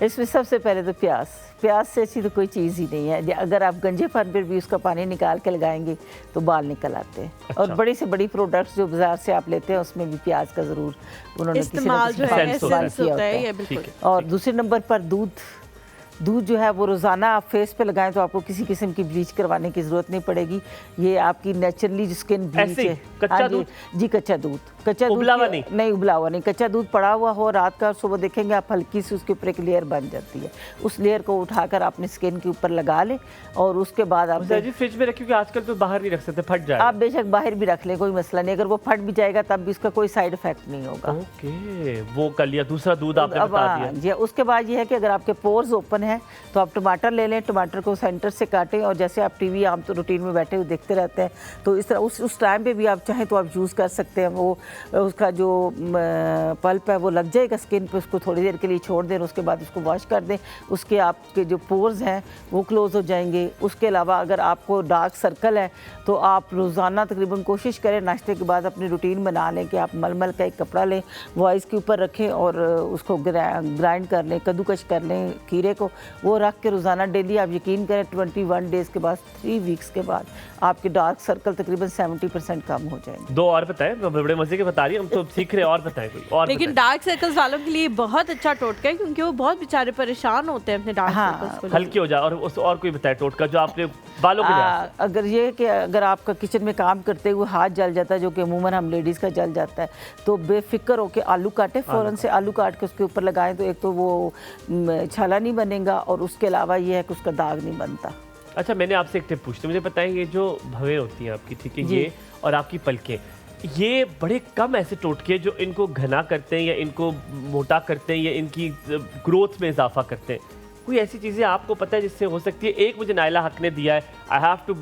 इसमें सबसे पहले तो प्याज से अच्छी तो कोई चीज़ ही नहीं है। अगर आप गंजेपन पर भी उसका पानी निकाल के लगाएंगे तो बाल निकल आते हैं। अच्छा। और बड़ी से बड़ी प्रोडक्ट्स जो बाजार से आप लेते हैं उसमें भी प्याज का ज़रूर उन्होंने इस्तेमाल जो है सेंस होता है, ये बिल्कुल। और दूसरे नंबर पर दूध जो है वो रोज़ाना आप फेस पे लगाएं तो आपको किसी किस्म की ब्लीच करवाने की ज़रूरत नहीं पड़ेगी। ये आपकी नेचुरली जो स्किन ब्लीच है। कच्चा दूध? जी कच्चा दूध उबला हुआ नहीं, उबला हुआ नहीं, कच्चा दूध पड़ा हुआ हो, रात का सुबह देखेंगे आप हल्की सी उसके ऊपर एक लेयर बन जाती है। उस लेयर को उठाकर अपने स्किन के ऊपर लगा लें, और उसके बाद आप जी फ्रिज में रखिए, आजकल तो बाहर नहीं रख सकते, फट जाएगा। आप बेशक बाहर भी रख लें, कोई मसला नहीं। अगर वो फट भी जाएगा तब भी उसका कोई साइड इफेक्ट नहीं होगा। ओके, वो कर लिया। दूसरा दूध आपने बता दिया जी। उसके बाद ये है कि अगर आपके पोर्स ओपन है तो आप टमाटर ले लें, टमाटर को सेंटर से काटें, और जैसे आप टीवी आम तो रूटीन में बैठे हुए देखते रहते हैं, तो इस तरह उस टाइम पे भी आप चाहें तो आप यूज़ कर सकते हैं। वो उसका जो पल्प है वो लग जाएगा स्किन पे, उसको थोड़ी देर के लिए छोड़ दें, उसके बाद उसको वॉश कर दें, उसके आपके जो पोर्स हैं वो क्लोज हो जाएंगे। उसके अलावा अगर आपको डार्क सर्कल है तो आप रोज़ाना तकरीबन कोशिश करें नाश्ते के बाद अपनी रूटीन बना लें कि आप मलमल का एक कपड़ा लें, वॉइस के ऊपर रखें और उसको ग्राइंड कर लें, कद्दूकश कर लें खीरे को, वो रख के रोज़ाना डेली आप यकीन करें 21 डेज़ के बाद, 3 वीक्स के बाद आपके डार्क सर्कल तकरीबन 70% कम हो जाएंगे। 2 और बताएं, बड़े मजे के बता रही हम तो सीख रहे हैं, और बताएं कोई और। लेकिन डार्क सर्कल्स वालों के लिए बहुत अच्छा टोटका है, क्योंकि वो बहुत बेचारे परेशान होते हैं अपने डार्क सर्कल्स को। हल्के हो जाए। और कोई बताए टोटका जो आपने बालों के लिए। अगर ये कि अगर आपका किचन में काम करते हुए हाथ जल जाता है, जो कि अमूमन हम लेडीज़ का जल जाता है, तो बेफिक्र होकर आलू काटे, फ़ौरन से आलू काट के उसके ऊपर लगाएं तो एक तो वो छाला नहीं बनेगा, और उसके अलावा ये है कि उसका दाग नहीं बनता। अच्छा, मैंने आपसे एक टिप पूछती, मुझे बताएं ये जो भवें होती हैं आपकी, ठीक है, ये और आपकी पलकें, ये बड़े कम ऐसे टोटके जो इनको घना करते हैं या इनको मोटा करते हैं या इनकी ग्रोथ में इजाफा करते हैं। कोई ऐसी चीज़ें आपको पता है जिससे हो सकती है? एक मुझे नायला हक ने दिया है, आई हैव टू,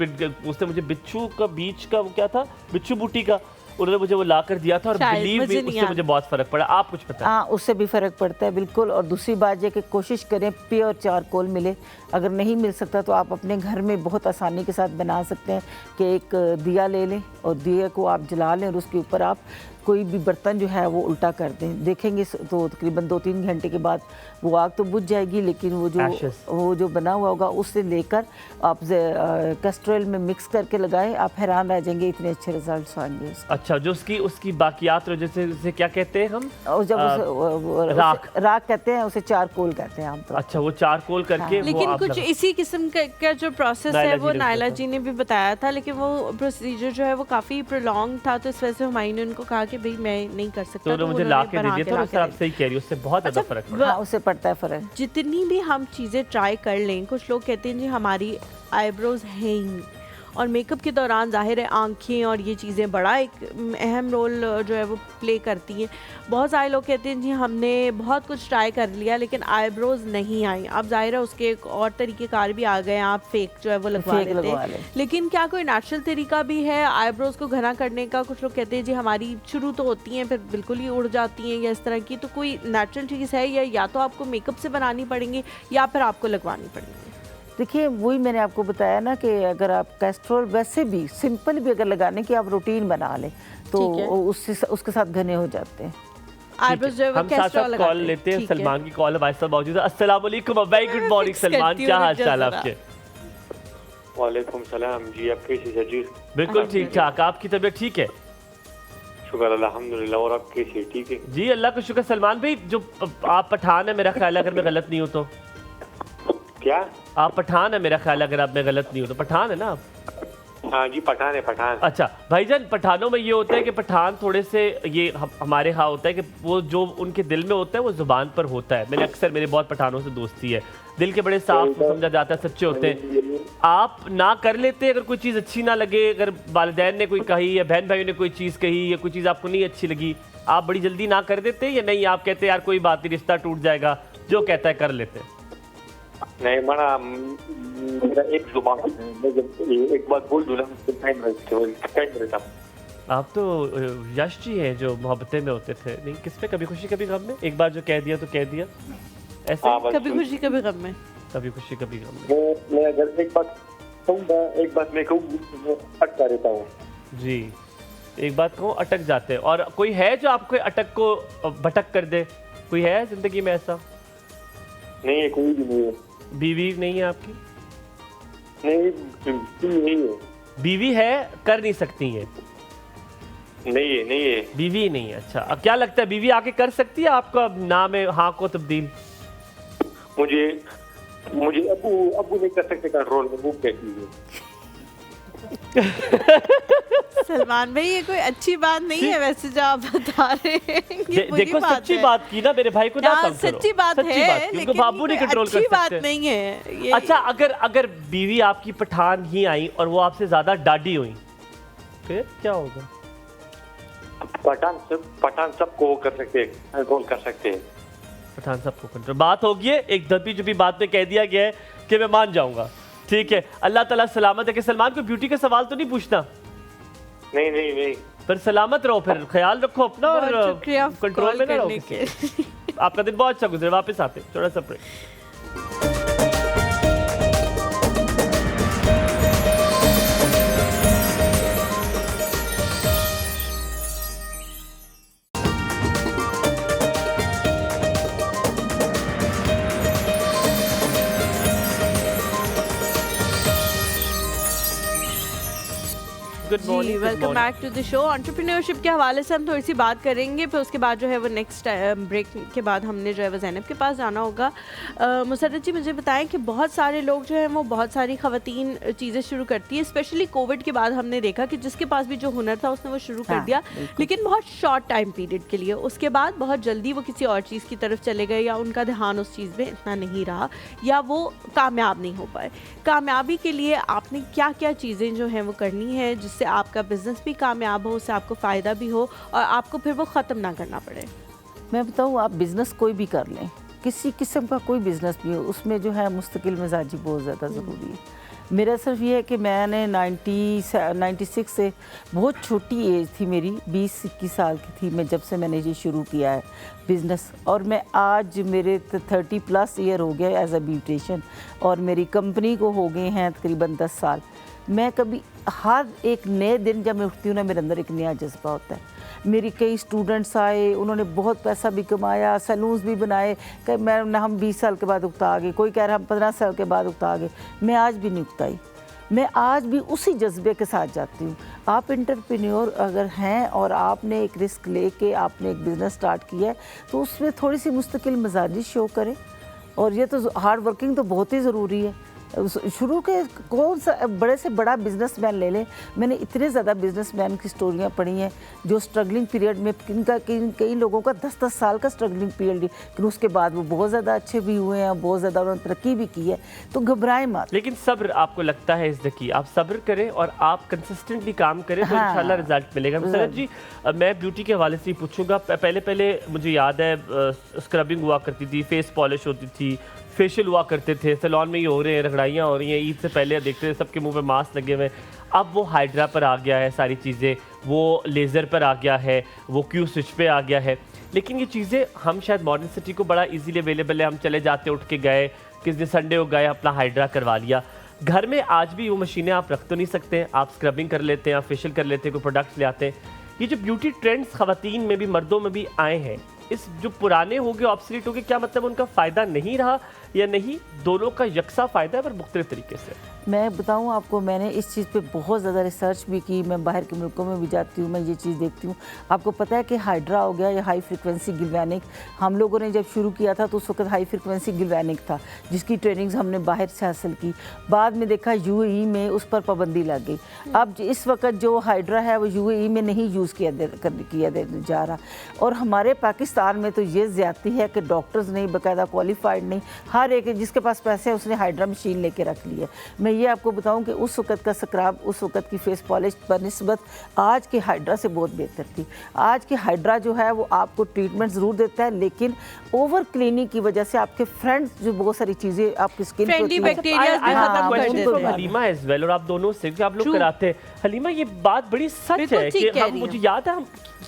उसने मुझे बिच्छू का बीच का वो क्या था, बिच्छू बूटी का, उन्होंने मुझे वो ला कर दिया था, और बिलीव मी उससे मुझे बहुत फ़र्क पड़ा। आप कुछ पता है? हाँ, उससे भी फ़र्क पड़ता है बिल्कुल। और दूसरी बात यह कि कोशिश करें प्योर चारकोल मिले, अगर नहीं मिल सकता तो आप अपने घर में बहुत आसानी के साथ बना सकते हैं कि एक दिया ले लें और दिया को आप जला लें, और उसके ऊपर आप कोई भी बर्तन जो है वो उल्टा कर दें, देखेंगे तो तकरीबन 2-3 घंटे के बाद वो आग तो बुझ जाएगी, लेकिन वो जो बना हुआ होगा उससे लेकर आप कैस्ट्रोल में मिक्स करके लगाएं, आप हैरान रह जाएंगे इतने अच्छे रिजल्ट्स आएंगे। अच्छा, जो उसकी बाकियात जैसे क्या कहते हैं हम, राख कहते हैं उसे, चारकोल कहते हैं हम तो। अच्छा, वो चारकोल करके। हाँ। लेकिन कुछ इसी किस्म का जो प्रोसेस है वो नायला जी ने भी बताया था, लेकिन वो प्रोसीजर जो है वो काफ़ी प्रोलॉन्ग था, तो इस वजह से हुमायूं ने उनको कहा कि भाई मैं नहीं कर सकता, तो मुझे ला के दे दिया था। उससे आप सही कह रही हो, उससे बहुत ज़्यादा फर्क पड़ा। हाँ, उससे पड़ता है फ़र्क। जितनी भी हम चीज़ें ट्राई कर लें, कुछ लोग कहते हैं जी हमारी आईब्रोज हैं ही नहीं, और मेकअप के दौरान जाहिर है आंखें और ये चीज़ें बड़ा एक अहम रोल जो है वो प्ले करती हैं। बहुत सारे लोग कहते हैं जी हमने बहुत कुछ ट्राई कर लिया लेकिन आईब्रोज नहीं आई। अब जाहिर है उसके एक और तरीक़ेकार भी आ गए हैं, आप फेक जो है वो लगवा लेते हैं, लेकिन क्या कोई नेचुरल तरीका भी है आईब्रोज को घना करने का? कुछ लोग कहते हैं जी हमारी शुरू तो होती हैं फिर बिल्कुल ही उड़ जाती हैं या इस तरह की, तो कोई नेचुरल चीज़ है या तो आपको मेकअप से बनानी पड़ेंगी या फिर आपको लगवानी पड़ेगी? देखिए, वही मैंने आपको बताया ना कि अगर आप कैस्ट्रोल वैसे भी सिंपल भी अगर लगाने की आप रूटीन बना लें तो उसके साथ घने हो जाते हैं। हम साथ कॉल लेते हैं। सलमान की कॉल हमारे साथ मौजूद है। अस्सलाम वालेकुम, वेरी गुड मॉर्निंग सलमान, क्या हाल चाल आपके? वालेकुम सलाम जी, आप कैसे हैं जी? बिल्कुल ठीक ठाक, आपकी तबीयत ठीक है? शुक्र अल्हम्दुलिल्लाह। और आप कैसे, ठीक है? जी अल्लाह का शुक्र। सलमान भाई, जो आप पठान है मेरा ख्याल है, अगर मैं गलत नहीं हूँ तो? क्या? आप पठान है मेरा ख्याल है, अगर आप मैं गलत नहीं हूँ तो? पठान है ना आप? हाँ जी, पठान है, पठान। अच्छा भाईजान, पठानों में ये होता है कि पठान थोड़े से ये हमारे यहाँ होता है कि वो जो उनके दिल में होता है वो जुबान पर होता है। मैंने अक्सर मेरे बहुत पठानों से दोस्ती है, दिल के बड़े साफ समझा जाता है, सच्चे होते हैं। आप ना कर लेते अगर कोई चीज़ अच्छी ना लगे, अगर वालिदैन ने कोई कही या बहन भाइयों ने कोई चीज़ कही या कोई चीज़ आपको नहीं अच्छी लगी, आप बड़ी जल्दी ना कर देते या नहीं? आप कहते यार कोई बात नहीं, रिश्ता टूट जाएगा, जो कहता है कर लेते? नहीं मना, मेरा एक जुबान है, मैं जब एक बात बोल दूं ना तो टाइम रहता। आप तो यश जी हैं जो मोहब्बतें में होते थे, नहीं किस पे, कभी खुशी कभी गम में, एक बार जो कह दिया तो कह दिया, ऐसे? हाँ, बस कभी खुशी कभी गम में। कभी खुशी कभी गम में। मैं अगर एक बात कहूँगा, एक बात मैं कहूँ, अटका रहता हूँ। जी, एक बात कहूँ अटक जाते हैं। और कोई है जो आपको अटक को भटक कर दे? कोई है जिंदगी में ऐसा? नहीं है, कोई भी नहीं है। बीवी नहीं है आपकी? नहीं है। बीवी है, कर नहीं सकती है? नहीं है। बीवी नहीं है। अच्छा, अब क्या लगता है बीवी आके कर सकती है आपका नाम है हाँ को तब्दील? मुझे अबू नहीं कर सकते कंट्रोल, अबू कहती है। सलमान भाई, ये कोई अच्छी बात नहीं है वैसे जो आप बता रहे हैं। ये बुरी देखो बात सच्ची है। बात की ना, मेरे भाई को ना हाँ, तंग करो। सच्ची बात है, की, लेकिन उनको बाबू नहीं ये कंट्रोल कर अच्छी बात सकते। नहीं है ये। अच्छा, अगर बीवी आपकी पठान ही आई और वो आपसे ज्यादा डाडी हुई, फिर क्या होगा? पठान सबको कर सकते हैं, कंट्रोल कर सकते हैं। पठान सबको कंट्रोल, बात होगी है एक दबी जुबी बात में कह दिया गया है कि मैं मान जाऊंगा, ठीक है। अल्लाह ताला सलामत है। कि सलमान को ब्यूटी का सवाल तो नहीं पूछना? नहीं। फिर सलामत रहो, फिर ख्याल रखो अपना और बहुत शुक्रिया कंट्रोल में कॉल रहो करने किसी के। को। आपका दिन बहुत अच्छा गुजरे, वापस आते थोड़ा सा ब्रेक। गुड जी, morning. Welcome back to the show. Entrepreneurship के हवाले से हम थोड़ी सी बात करेंगे, फिर उसके बाद जो है वो नेक्स्ट ब्रेक के बाद हमने जो है वो ज़ैनब के पास जाना होगा। मुसर्रत जी, मुझे बताएं कि बहुत सारे लोग जो हैं वो बहुत सारी ख़वातीन चीज़ें शुरू करती है, स्पेशली कोविड के बाद हमने देखा कि जिसके पास भी जो हुनर था उसने वो शुरू कर दिया, लेकिन बहुत शॉर्ट टाइम पीरियड के लिए। उसके बाद बहुत जल्दी वो किसी और चीज़ की तरफ चले गए, या उनका ध्यान उस चीज़ में इतना नहीं रहा, या वो कामयाब नहीं हो पाए। कामयाबी के लिए आपने क्या क्या चीज़ें जो हैं वो करनी है जिससे आपका बिजनेस भी कामयाब हो, उससे आपको फ़ायदा भी हो और आपको फिर वो ख़त्म ना करना पड़े? मैं बताऊँ, आप बिज़नेस कोई भी कर लें, किसी किस्म का कोई बिज़नेस भी हो, उसमें जो है मुस्तकिल मिजाजी बहुत ज़्यादा ज़रूरी है। मेरा सिर्फ ये है कि मैंने 96 से, बहुत छोटी एज थी मेरी, 20-21 साल की थी मैं जब से मैंने ये शुरू किया है बिज़नेस, और मैं आज मेरे 30+ ईयर हो गया एज अ ब्यूटिशियन, और मेरी कंपनी को हो गए हैं तकरीबन 10 साल। मैं कभी हर एक नए दिन जब मैं उठती हूँ ना, मेरे अंदर एक नया जज्बा होता है। मेरी कई स्टूडेंट्स आए, उन्होंने बहुत पैसा भी कमाया, सैलून्स भी बनाए, कई मैं ना हम 20 साल के बाद उगता आ गए, कोई कह रहा हम 15 साल के बाद उगता आ गए। मैं आज भी नहीं उगताई, मैं आज भी उसी जज्बे के साथ जाती हूँ। आप एंटरप्रेन्योर अगर हैं और आपने एक रिस्क लेके आपने एक बिज़नेस स्टार्ट किया है, तो उसमें थोड़ी सी मुस्तकिल मिजाजी शो करें, और ये तो हार्ड वर्किंग तो बहुत ही ज़रूरी है। शुरू के कौन सा बड़े से बड़ा बिजनेसमैन ले लें, मैंने इतने ज़्यादा बिजनेसमैन की स्टोरियाँ पढ़ी हैं जो स्ट्रगलिंग पीरियड में कई लोगों का 10-10 साल का स्ट्रगलिंग पीरियड, लेकिन उसके बाद वो बहुत ज़्यादा अच्छे भी हुए हैं, बहुत ज़्यादा उन्होंने तरक्की भी की है। तो घबराएं मत। लेकिन सब्र आपको लगता है इस की, आप सब्र करें और आप कंसिस्टेंटली काम करें तो इंशाल्लाह रिजल्ट मिलेगा। मुसर्रत जी, मैं ब्यूटी के हवाले से ही पूछूंगा। पहले मुझे याद है स्क्रबिंग हुआ करती थी, फेस पॉलिश होती थी, फेशियल हुआ करते थे, सैलून में ही हो रहे हैं, रगड़ाइयाँ हो रही हैं, ईद से पहले देखते थे सबके मुंह पे मास्क लगे हुए हैं। अब वो हाइड्रा पर आ गया है सारी चीज़ें, वो लेज़र पर आ गया है, वो क्यू स्विच पे आ गया है। लेकिन ये चीज़ें हम शायद मॉडर्न सिटी को बड़ा इजीली अवेलेबल है, हम चले जाते उठ के गए, किस दिन संडे हो गए अपना हाइड्रा करवा लिया। घर में आज भी वो मशीनें आप रख तो नहीं सकते, आप स्क्रबिंग कर लेते हैं, आप फेशियल कर लेते हैं, कोई प्रोडक्ट्स ले आते हैं। ये जो ब्यूटी ट्रेंड्स ख़वातीन में भी मर्दों में भी आए हैं, इस जो पुराने हो गए ऑब्सोलीट हो गए, क्या मतलब उनका फ़ायदा नहीं रहा या नहीं? दोनों का यकसा फ़ायदा है पर मुख्तलिफ तरीके से। मैं बताऊं आपको, मैंने इस चीज़ पे बहुत ज़्यादा रिसर्च भी की, मैं बाहर के मुल्कों में भी जाती हूँ, मैं ये चीज़ देखती हूँ। आपको पता है कि हाइड्रा हो गया या हाई फ्रिक्वेंसी गिल्वैनिक, हम लोगों ने जब शुरू किया था तो उस वक्त हाई फ्रिक्वेंसी गिल्वैनिक था, जिसकी ट्रेनिंग्स हमने बाहर से हासिल की। बाद में देखा यूएई में उस पर पाबंदी लग गई। अब इस वक्त जो हाइड्रा है वो यूएई में नहीं यूज़ किया जा रहा। और हमारे पाकिस्तान में तो ये ज़्यादती है कि डॉक्टर्स नहीं, बाकायदा क्वालिफाइड नहीं, हर एक जिसके पास पैसे है उसने हाइड्रा मशीन लेके रख ली है। मैं ये आपको बताऊं कि उस वक्त का स्क्रब, उस वक्त की फेस पॉलिश बनिस्बत आज के हाइड्रा से बहुत बेहतर थी। आज के हाइड्रा जो है वो आपको ट्रीटमेंट ज़रूर देता है, लेकिन ओवर क्लीनिंग की वजह से आपके फ्रेंड्स जो बहुत सारी चीज़ें आपकी स्किन पे होती हैं, हलीमा एज वेल, और आप दोनों से आप लोग कराते हैं। हलीमा, ये बात बड़ी सच है कि मुझे याद है,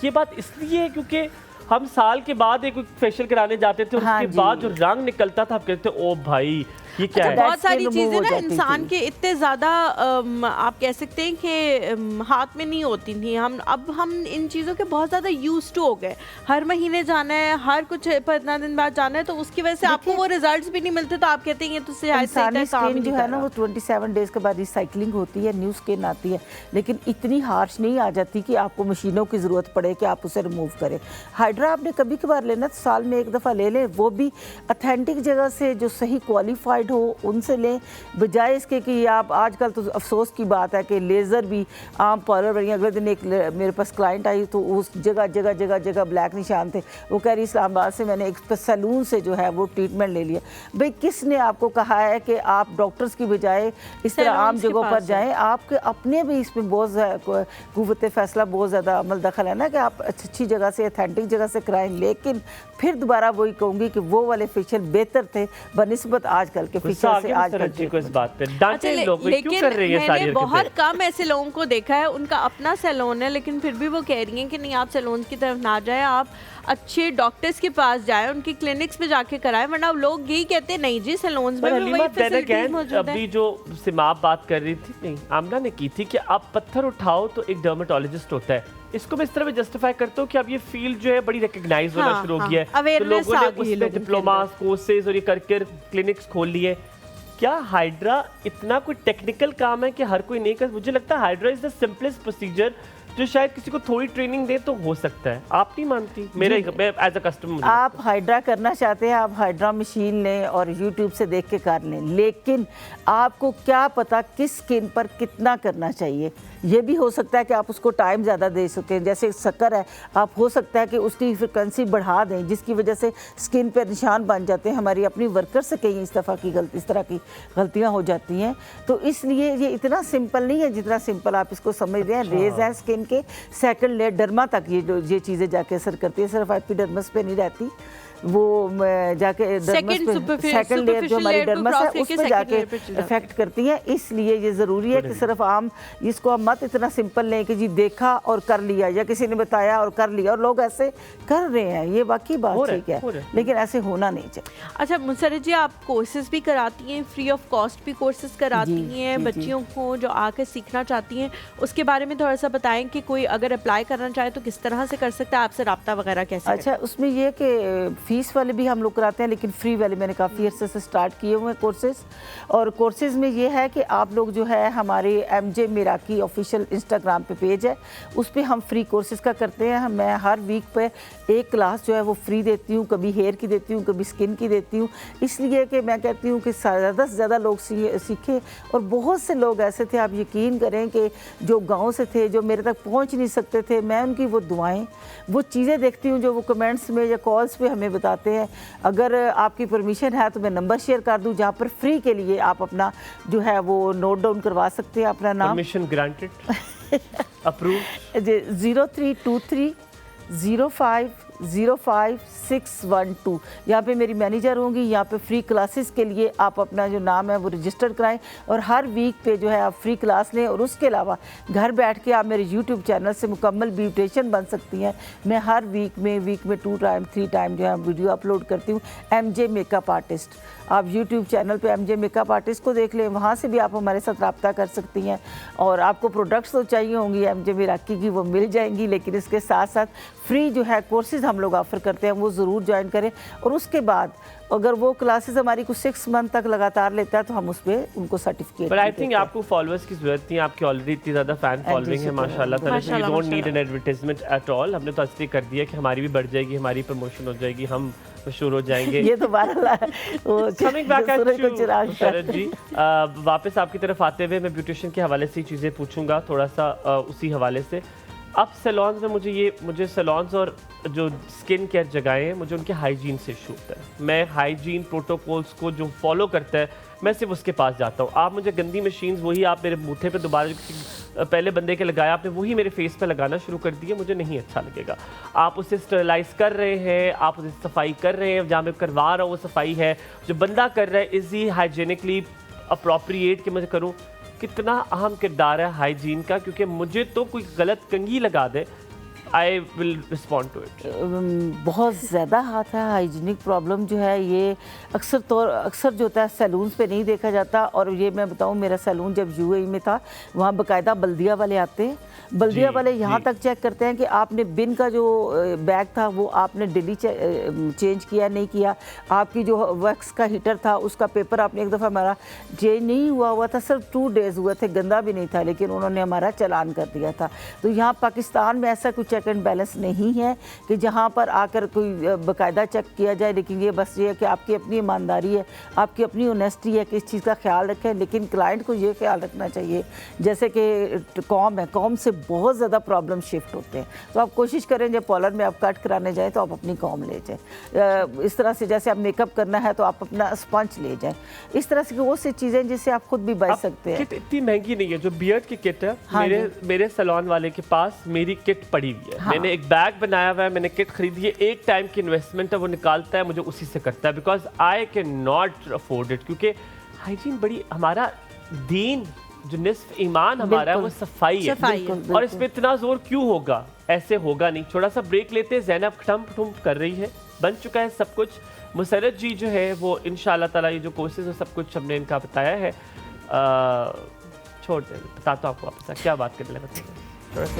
ये बात इसलिए है क्योंकि हम साल के बाद एक फेशियल कराने जाते थे, उसके बाद जो रंग निकलता था, आप कहते ओ भाई ये क्या है। बहुत सारी चीजें ना इंसान के इतने ज्यादा आप कह सकते हैं कि हाथ में नहीं होती थी। हम इन चीज़ों के बहुत ज़्यादा यूज्ड टू हो गए। हर महीने जाना है, हर कुछ 15 दिन बाद जाना है, तो उसकी वजह से आपको वो रिजल्ट्स भी नहीं मिलते। तो आप कहते हैं ये तो स्किन जो है ना वो 27 डेज के बाद रिसाइकलिंग होती है, न्यू स्किन आती है, लेकिन इतनी हार्श नहीं आ जाती कि आपको मशीनों की ज़रूरत पड़े कि आप उसे रिमूव करें। हाइड्रा आपने कभी कभार लेना तो साल में एक दफ़ा ले लें, वो भी अथेंटिक जगह से जो सही क्वालिफाइड हो उनसे लें, बजाय इसके कि आप आजकल तो अफसोस की बात है कि लेज़र भी आम पार्लर बनी। अगले दिन एक मेरे पास क्लाइंट आई तो उस जगह ब्लैक निशान थे। वो कह रही इस्लामाबाद से मैंने एक सैलून से जो है वो ट्रीटमेंट ले लिया। भाई किसने आपको कहा है कि आप डॉक्टर्स की बजाय इस तरह आम जगहों पर जाएँ? आपके अपने भी इसमें बहुत कुव्वत फैसला बहुत ज़्यादा अमल दखल है ना कि आप अच्छी जगह से, अथेंटिक जगह से कराएं। लेकिन फिर दोबारा वही कहूँगी कि वो वाले फेशियल बेहतर थे बनिस्बत आजकल के फेशियल से। आजकल को इस बात पे डांटे लोग, क्यों कर रही है सारी बहुत कम ऐसे लोगों को देखा है, उनका अपना सैलून है, लेकिन फिर भी वो कह रही हैं कि नहीं आप सैलून की तरफ ना जाएं, आप अच्छे डॉक्टर्स के पास जाएं, उनकी क्लिनिक्स में जाके कराएं। वरना लोग यही कहते हैं नहीं जी सैलून्स में भी वही फैसिलिटीज मौजूद है। अभी जो सिमाप बात कर रही थी, नहीं आमना ने की थी कि आप पत्थर उठाओ तो एक डर्मेटोलॉजिस्ट होता है। इसको मैं इस तरह जस्टिफाई करता हूँ कि अब ये फील्ड जो है बड़ी रिकग्नाइज होना शुरू हो गया है, तो लोगों ने उसमें डिप्लोमा कोर्सेज और ये करके क्लिनिक्स खोल लिए। क्या हाइड्रा इतना कोई टेक्निकल काम है कि हर कोई नहीं कर? मुझे लगता है hydra is the simplest procedure जो शायद किसी को थोड़ी ट्रेनिंग दे तो हो सकता है। आप नहीं मानती? मैं एज अ कस्टमर, आप हाइड्रा करना चाहते हैं, आप हाइड्रा मशीन लें और यूट्यूब से देख के कर लें, लेकिन आपको क्या पता किस स्किन पर कितना करना चाहिए। ये भी हो सकता है कि आप उसको टाइम ज़्यादा दे सकें, जैसे शक्कर है, आप हो सकता है कि उसकी फ्रिक्वेंसी बढ़ा दें, जिसकी वजह से स्किन पर निशान बन जाते हैं। हमारी अपनी वर्कर से कई इस तरह की गलतियाँ हो जाती हैं। तो इसलिए ये इतना सिंपल नहीं है जितना सिंपल आप इसको समझ रहे हैं। रेज हैं स्किन के, सेकंड लेयर डर्मा तक ये चीज़ें जाके असर करती है, सिर्फ एपिडर्मिस पे नहीं रहती, वो जाके सेकंड लेयर जो हमारी डर्मस है उस पर जाके इफेक्ट करती है। इसलिए ये ज़रूरी है कि सिर्फ आम इसको आप मत इतना सिंपल लें कि जी देखा और कर लिया, या किसी ने बताया और कर लिया, और लोग ऐसे कर रहे हैं। ये वाकई बात ठीक है, लेकिन ऐसे होना नहीं चाहिए। अच्छा मुनसरत जी, आप कोर्सेज भी कराती हैं, फ्री ऑफ कॉस्ट भी कोर्सेज कराती हैं बच्चियों को जो आकर सीखना चाहती हैं, उसके बारे में थोड़ा सा बताएं कि कोई अगर अप्लाई करना चाहे तो किस तरह से कर सकता है, आपसे रब्ता वगैरह कैसे? अच्छा, उसमें यह कि फीस वाले भी हम लोग कराते हैं, लेकिन फ्री वाले मैंने काफ़ी अर्से से स्टार्ट किए हुए हैं कोर्सेज। और कोर्सेज में ये है कि आप लोग जो है हमारे MJ मिराकी ऑफिशियल इंस्टाग्राम पे पेज है, उस पर हम फ्री कोर्सेज का करते हैं। मैं हर वीक पे एक क्लास जो है वो फ्री देती हूँ, कभी हेयर की देती हूँ, कभी स्किन की देती हूँ, इसलिए कि मैं कहती हूँ कि ज़्यादा से ज़्यादा लोग सीखें। और बहुत से लोग ऐसे थे, आप यकीन करें कि जो गाँव से थे, जो मेरे तक पहुँच नहीं सकते थे, मैं उनकी वो दुआएँ, वो चीज़ें देखती हूँ जो वो कमेंट्स में या कॉल्स पे हमें बताते हैं। अगर आपकी परमिशन है तो मैं नंबर शेयर कर दूं जहाँ पर फ्री के लिए आप अपना जो है वो नोट डाउन करवा सकते हैं अपना नाम। Permission granted, approved. 0323 050612, यहाँ पे मेरी मैनेजर होंगी। यहाँ पे फ्री क्लासेस के लिए आप अपना जो नाम है वो रजिस्टर कराएं और हर वीक पे जो है आप फ्री क्लास लें। और उसके अलावा घर बैठ के आप मेरे यूट्यूब चैनल से मुकम्मल ब्यूटिशियन बन सकती हैं। मैं हर वीक में 2 टाइम 3 टाइम जो है वीडियो अपलोड करती हूँ। MJ मेकअप आर्टिस्ट, आप यूट्यूब चैनल पे MJ मेकअप आर्टिस्ट को देख लें, वहाँ से भी आप हमारे साथ रब्ता कर सकती हैं। और आपको प्रोडक्ट्स तो चाहिए होंगी MJ मिराकी की, वो मिल जाएंगी, लेकिन इसके साथ साथ फ्री जो है कोर्सेज हम लोग ऑफ़र करते हैं, वो ज़रूर ज्वाइन करें। और उसके बाद अगर वो क्लासेस हमारी कुछ 6 मंथ तक लगातार लेता है तो हम उस पर उनको सर्टिफिकेट। बट आई थिंक आपको फॉलोअर्स की जरूरत नहीं है, आपकी ऑलरेडी इतनी ज़्यादा फ़ैन फॉलोइंग है माशाल्लाह, you don't need an advertisement at all. हमने तो इसलिए कर दिया कि हमारी भी बढ़ जाएगी, हमारी प्रमोशन हो जाएगी, हम मशहूर हो जाएंगे। ये तो कमिंग बैक एट शरद जी, वापस आपकी तरफ आते हुए मैं ब्यूटिशियन के हवाले से चीज़ें पूछूंगा थोड़ा सा उसी हवाले से। अब सैलून्स में मुझे सैलून्स और जो स्किन केयर जगहें हैं, मुझे उनके हाइजीन से इशू होता है। मैं हाइजीन प्रोटोकॉल्स को जो फॉलो करता है मैं सिर्फ उसके पास जाता हूँ। आप मुझे गंदी मशीन्स वही आप मेरे बूथे पे दोबारा पहले बंदे के लगाया आपने वही मेरे फेस पे लगाना शुरू कर दिया, मुझे नहीं अच्छा लगेगा। आप उसे स्टरलाइज कर रहे हैं, आप उसे सफाई कर रहे हैं, जहाँ मैं करवा रहा हूँ वो सफाई है, जो बंदा कर रहा है इज़ ही हाइजीनिकली अप्रोप्रिएट कि मैं करूँ। कितना अहम किरदार है हाइजीन का, क्योंकि मुझे तो कोई गलत कंघी लगा दे I will respond to it. बहुत ज़्यादा हाथ है। हाइजीनिक प्रॉब्लम जो है ये अक्सर जो होता है सैलून्स पे नहीं देखा जाता। और ये मैं बताऊं, मेरा सैलून जब यूएई में था वहाँ बाकायदा बल्दिया वाले आते हैं, बल्दिया वाले यहाँ तक चेक करते हैं कि आपने बिन का जो बैग था वो आपने डेली चेंज किया नहीं किया, आपकी जो वैक्स का हीटर था उसका पेपर आपने एक दफ़ा हमारा चेंज नहीं हुआ था, सिर्फ 2 डेज़ हुए थे, गंदा भी नहीं था, लेकिन उन्होंने हमारा चालान कर दिया था। तो यहाँ पाकिस्तान में ऐसा कुछ चेक एंड बैलेंस नहीं है कि जहाँ पर आकर कोई बाकायदा चेक किया जाए। लेकिन ये बस ये है कि आपकी अपनी ईमानदारी है, आपकी अपनी ऑनेस्टी है कि इस चीज़ का ख्याल रखें। लेकिन क्लाइंट को ये ख्याल रखना चाहिए, जैसे कि कॉम है, कॉम से बहुत ज़्यादा प्रॉब्लम शिफ्ट होते हैं। तो आप कोशिश करें जब पार्लर में आप कट कराने जाएँ तो आप अपनी कॉम ले जाएँ। इस तरह से जैसे आप मेकअप करना है तो आप अपना स्पंज ले जाएँ। इस तरह से वो सी चीज़ें जिससे आप खुद भी बच सकते हैं। किट इतनी महंगी नहीं है, जो बियर्ड की किट है हाँ मेरे सैलून वाले के पास मेरी किट पड़ी हुई है। हाँ। मैंने एक बैग बनाया हुआ है, मैंने किट खरीदी है, एक टाइम की इन्वेस्टमेंट है, वो निकालता है, मुझे उसी से करता है, because I can not afford it. क्योंकि हाइजीन बड़ी हमारा दीन जो निस्फ ईमान हमारा है वो सफाई है। और इस पे इतना जोर क्यों होगा? ऐसे होगा नहीं। थोड़ा सा ब्रेक लेते हैं। ज़ैनब ठम्प कर रही है, बन चुका है सब कुछ। मुसरत जी जो है वो इंशाल्लाह ताला ये जो कोर्सेज है सब कुछ हमने इनका बताया है। छोड़ दे, बताता हूँ आपको वापस क्या बात करने लगा थोड़ा सा।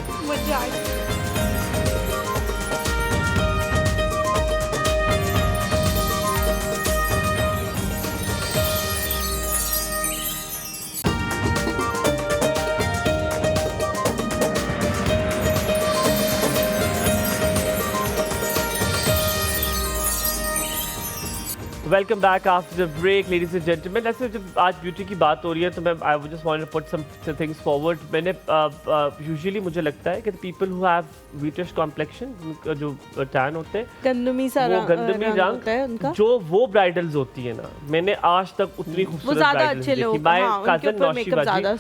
Welcome back after the break ladies and gentlemen. ऐसे जब आज ब्यूटी की बात हो रही है तो मैं I just want to put some things forward. मैंने यूजुअली मुझे लगता है कि people who have wheatish complexion, जो टैन होते हैं, गंदमी सा गंदमी रंग, जो वो ब्राइडल्स होती है ना, मैंने आज तक उतनी खूबसूरत ब्राइडल्स देखी। My cousin Naushiba,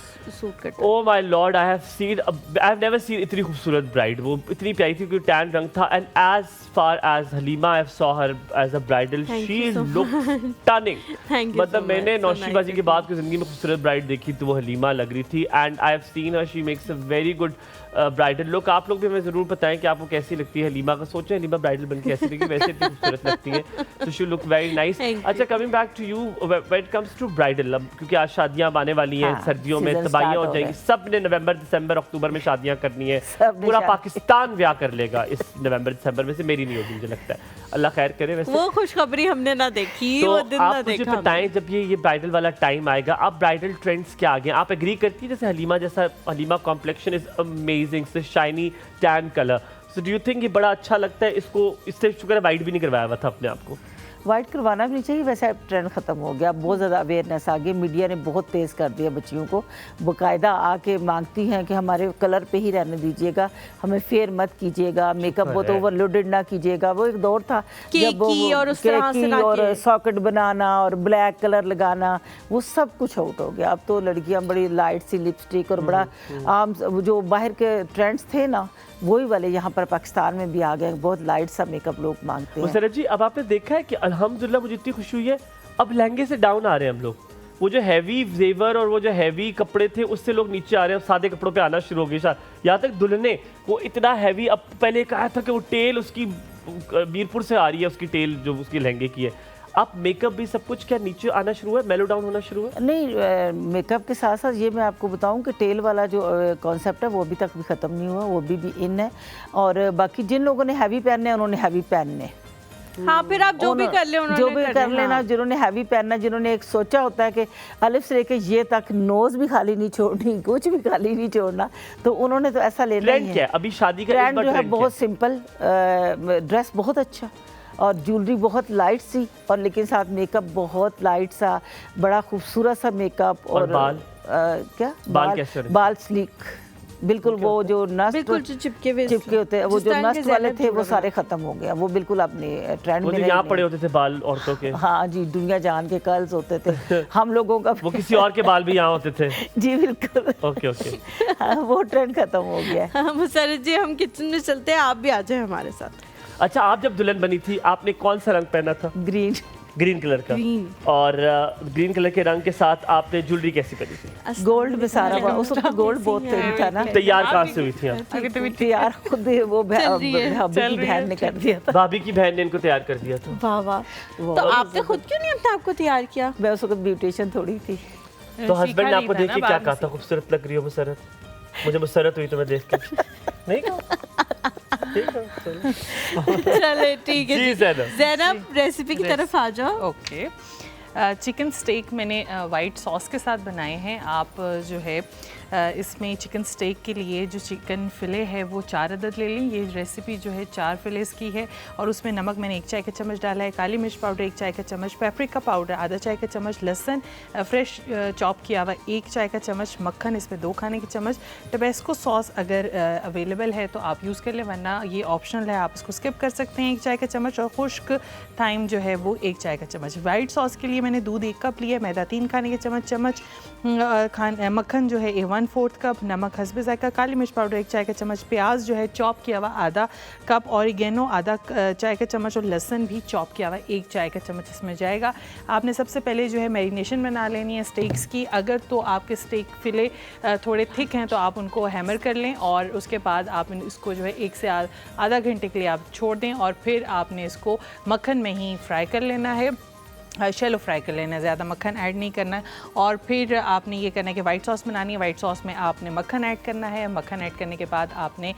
oh my Lord, I have never seen इतनी खूबसूरत ब्राइड। वो इतनी प्यारी थी क्योंकि टैन रंग था। And as far as Halima I saw her as a bridal, she look stunning. मतलब मैंने नौशीबा जी के बाद की जिंदगी में खूबसूरत ब्राइड देखी तो वो हलीमा लग रही थी। And I have seen her, she makes a very good bridal look. आप लोग भी हमें जरूर बताएं कि आपको कैसी लगती है हलीमा का। सोचें हलीमा ब्राइडल बन के ऐसी लगी, वैसे इतनी खूबसूरत लगती है। तो शी लुक वेरी नाइस। अच्छा, coming back to you, when it comes to bridal, अब क्योंकि आज शादियां आने वाली हैं, सर्दियों में तबाहियां हो जाएगी। सब ने नवंबर दिसंबर अक्टूबर में शादियां करनी है, पूरा पाकिस्तान ब्याह कर लेगा इस नवंबर दिसंबर में से। मेरी नहीं होगी मुझे लगता है, अल्लाह खैर करे। वैसे वो खुशखबरी हमने ना देखी, तो वो दिन आप ना मुझे देखा। बताएं जब ये ब्राइडल वाला टाइम आएगा, आप ब्राइडल ट्रेंड्स क्या आ गए? आप एग्री करती है जैसे हलीमा जैसा? हलीमा कॉम्प्लेक्शन इज अमेजिंग, से shiny tan colour. So do you think ये बड़ा अच्छा लगता है? इसको इससे शुक्र है वाइट भी नहीं करवाया हुआ था अपने आप को। वाइट करवाना भी नहीं चाहिए, वैसे ट्रेंड ख़त्म हो गया, बहुत ज़्यादा अवेयरनेस आ गई, मीडिया ने बहुत तेज़ कर दिया बच्चियों को। बाकायदा आके मांगती हैं कि हमारे कलर पे ही रहने दीजिएगा, हमें फेयर मत कीजिएगा, मेकअप बहुत ओवरलोडेड ना कीजिएगा। वो एक दौर था जब और सॉकेट बनाना और ब्लैक कलर लगाना, वो सब कुछ आउट हो गया। अब तो लड़कियाँ बड़ी लाइट सी लिपस्टिक और बड़ा आम जो बाहर के ट्रेंड्स थे ना, वही वाले यहाँ पर पाकिस्तान में भी आ गए। बहुत लाइट सा मेकअप लोग मांगते हैं। मुसरत जी, अब आपने देखा है कि अल्हम्दुलिल्लाह मुझे इतनी खुशी हुई है, अब लहंगे से डाउन आ रहे हैं हम लोग। वो जो हैवी जेवर और वो जो हैवी कपड़े थे उससे लोग नीचे आ रहे हैं, सादे कपड़ों पे आना शुरू हो गए। यहाँ तक दुल्हने वो इतना हैवी, अब पहले कहा था कि वो टेल उसकी मीरपुर से आ रही है, उसकी टेल जो उसकी लहंगे की है, आप मेकअप भी सब कुछ क्या नीचे आना शुरू है, मेलो डाउन होना शुरू है? नहीं, मेकअप के साथ साथ ये मैं आपको बताऊं कि टेल वाला जो कॉन्सेप्ट है वो अभी तक भी ख़त्म नहीं हुआ, वो भी इन है। और बाकी जिन लोगों ने हैवी पहनने हैं उन्होंने हैवी पहनने। हाँ, फिर आप जो भी कर ले उन्होंने जो भी कर लेना, हाँ। जिन्होंने हैवी पहनना, जिन्होंने एक सोचा होता है कि अलिफ से लेके ये तक नोज भी खाली नहीं छोड़नी, कुछ भी खाली नहीं छोड़ना, तो उन्होंने तो ऐसा लेना ही ट्रेंड है। क्या है अभी शादी का? ट्रेंड जो है बहुत सिंपल, ड्रेस बहुत अच्छा और ज्वेलरी बहुत लाइट सी, और लेकिन साथ मेकअप बहुत लाइट सा, बड़ा खूबसूरत सा मेकअप। और बाल? क्या बाल कैसे? बाल स्लीक, बिल्कुल वो जो नस्ट बिल्कुल जो चिपके होते हैं, वो जो नस्ट वाले थे वो सारे खत्म हो गया, वो बिल्कुल अपने ट्रेंड में यहाँ पड़े होते थे बाल औरतों के। हाँ जी, दुनिया जान के कर्ल्स होते थे हम लोगों का। वो किसी और के बाल भी यहाँ होते थे। जी बिल्कुल। Okay okay. हाँ, वो ट्रेंड खत्म हो गया। हाँ, मुसर्रत जी हम किचन में चलते हैं, आप भी आ जाए हमारे साथ। अच्छा, आप जब दुल्हन बनी थी आपने कौन सा रंग पहना था? ग्रीन। ग्रीन कलर का। और ग्रीन कलर के रंग के साथ आपने ज्वेलरी कैसी पहनी थी? गोल्ड में सारा, उस वक्त गोल्ड बहुत था ना। तैयार कहाँ से हुई थी आप? तैयार खुद वो भाभी की बहन ने कर दिया था। भाभी की बहन ने इनको तैयार कर दिया था। वाह वाह। तो आपने खुद क्यों नहीं अपने आप को तैयार किया? मैं उस वक्त ब्यूटिशियन थोड़ी थी। तो हस्बैंड ने आपको देख के क्या कहा था, खूबसूरत लग रही हो मुसर्रत? मुझे मुसर्रत हुई तुम्हें देख के। नहीं कहा? चले ठीक है जी ज़ैनब, रेसिपी की तरफ आ जाओ। ओके, चिकन स्टेक मैंने वाइट सॉस के साथ बनाए हैं। आप जो है इसमें चिकन स्टेक के लिए जो चिकन फिले है वो 4 अदद ले लें। ये रेसिपी जो है 4 फिलेस की है और उसमें नमक मैंने 1 चाय का चम्मच डाला है, काली मिर्च पाउडर 1 चाय का चम्मच, पेपरिका पाउडर आधा चाय का चम्मच, लहसुन फ्रेश चॉप किया हुआ 1 चाय का चम्मच, मक्खन इसमें 2 खाने के चम्मच, टबेस्को सॉस अगर अवेलेबल है तो आप यूज़ कर लें, वरना ये ऑप्शनल है, आप इसको स्किप कर सकते हैं 1 चाय का चम्मच, और खुश्क थाइम जो है वो 1 चाय का चम्मच। वाइट सॉस के लिए मैंने दूध 1 कप लिया, मैदा 3 खाने के चम्मच, मक्खन जो है 1/4 कप, नमक हस्बे ज़ायका, काली मिर्च पाउडर 1 चाय का चम्मच, प्याज जो है चॉप किया हुआ आधा कप, ऑरिगेनो आधा चाय का चम्मच, और लहसुन भी चॉप किया हुआ 1 चाय का चम्मच इसमें जाएगा। आपने सबसे पहले जो है मैरिनेशन बना लेनी है स्टेक्स की। अगर तो आपके स्टेक फिले थोड़े थिक हैं तो आप उनको हैमर कर लें, और उसके बाद आप इसको जो है 1 से आधा घंटे के लिए आप छोड़ दें, और फिर आपने इसको मक्खन में ही फ्राई कर लेना है, शैलो फ्राई कर लेना है, ज़्यादा मक्खन ऐड नहीं करना है। और फिर आपने ये करना है कि वाइट सॉस बनानी है, वाइट सॉस में आपने मक्खन ऐड करना है, मक्खन ऐड करने के बाद आपने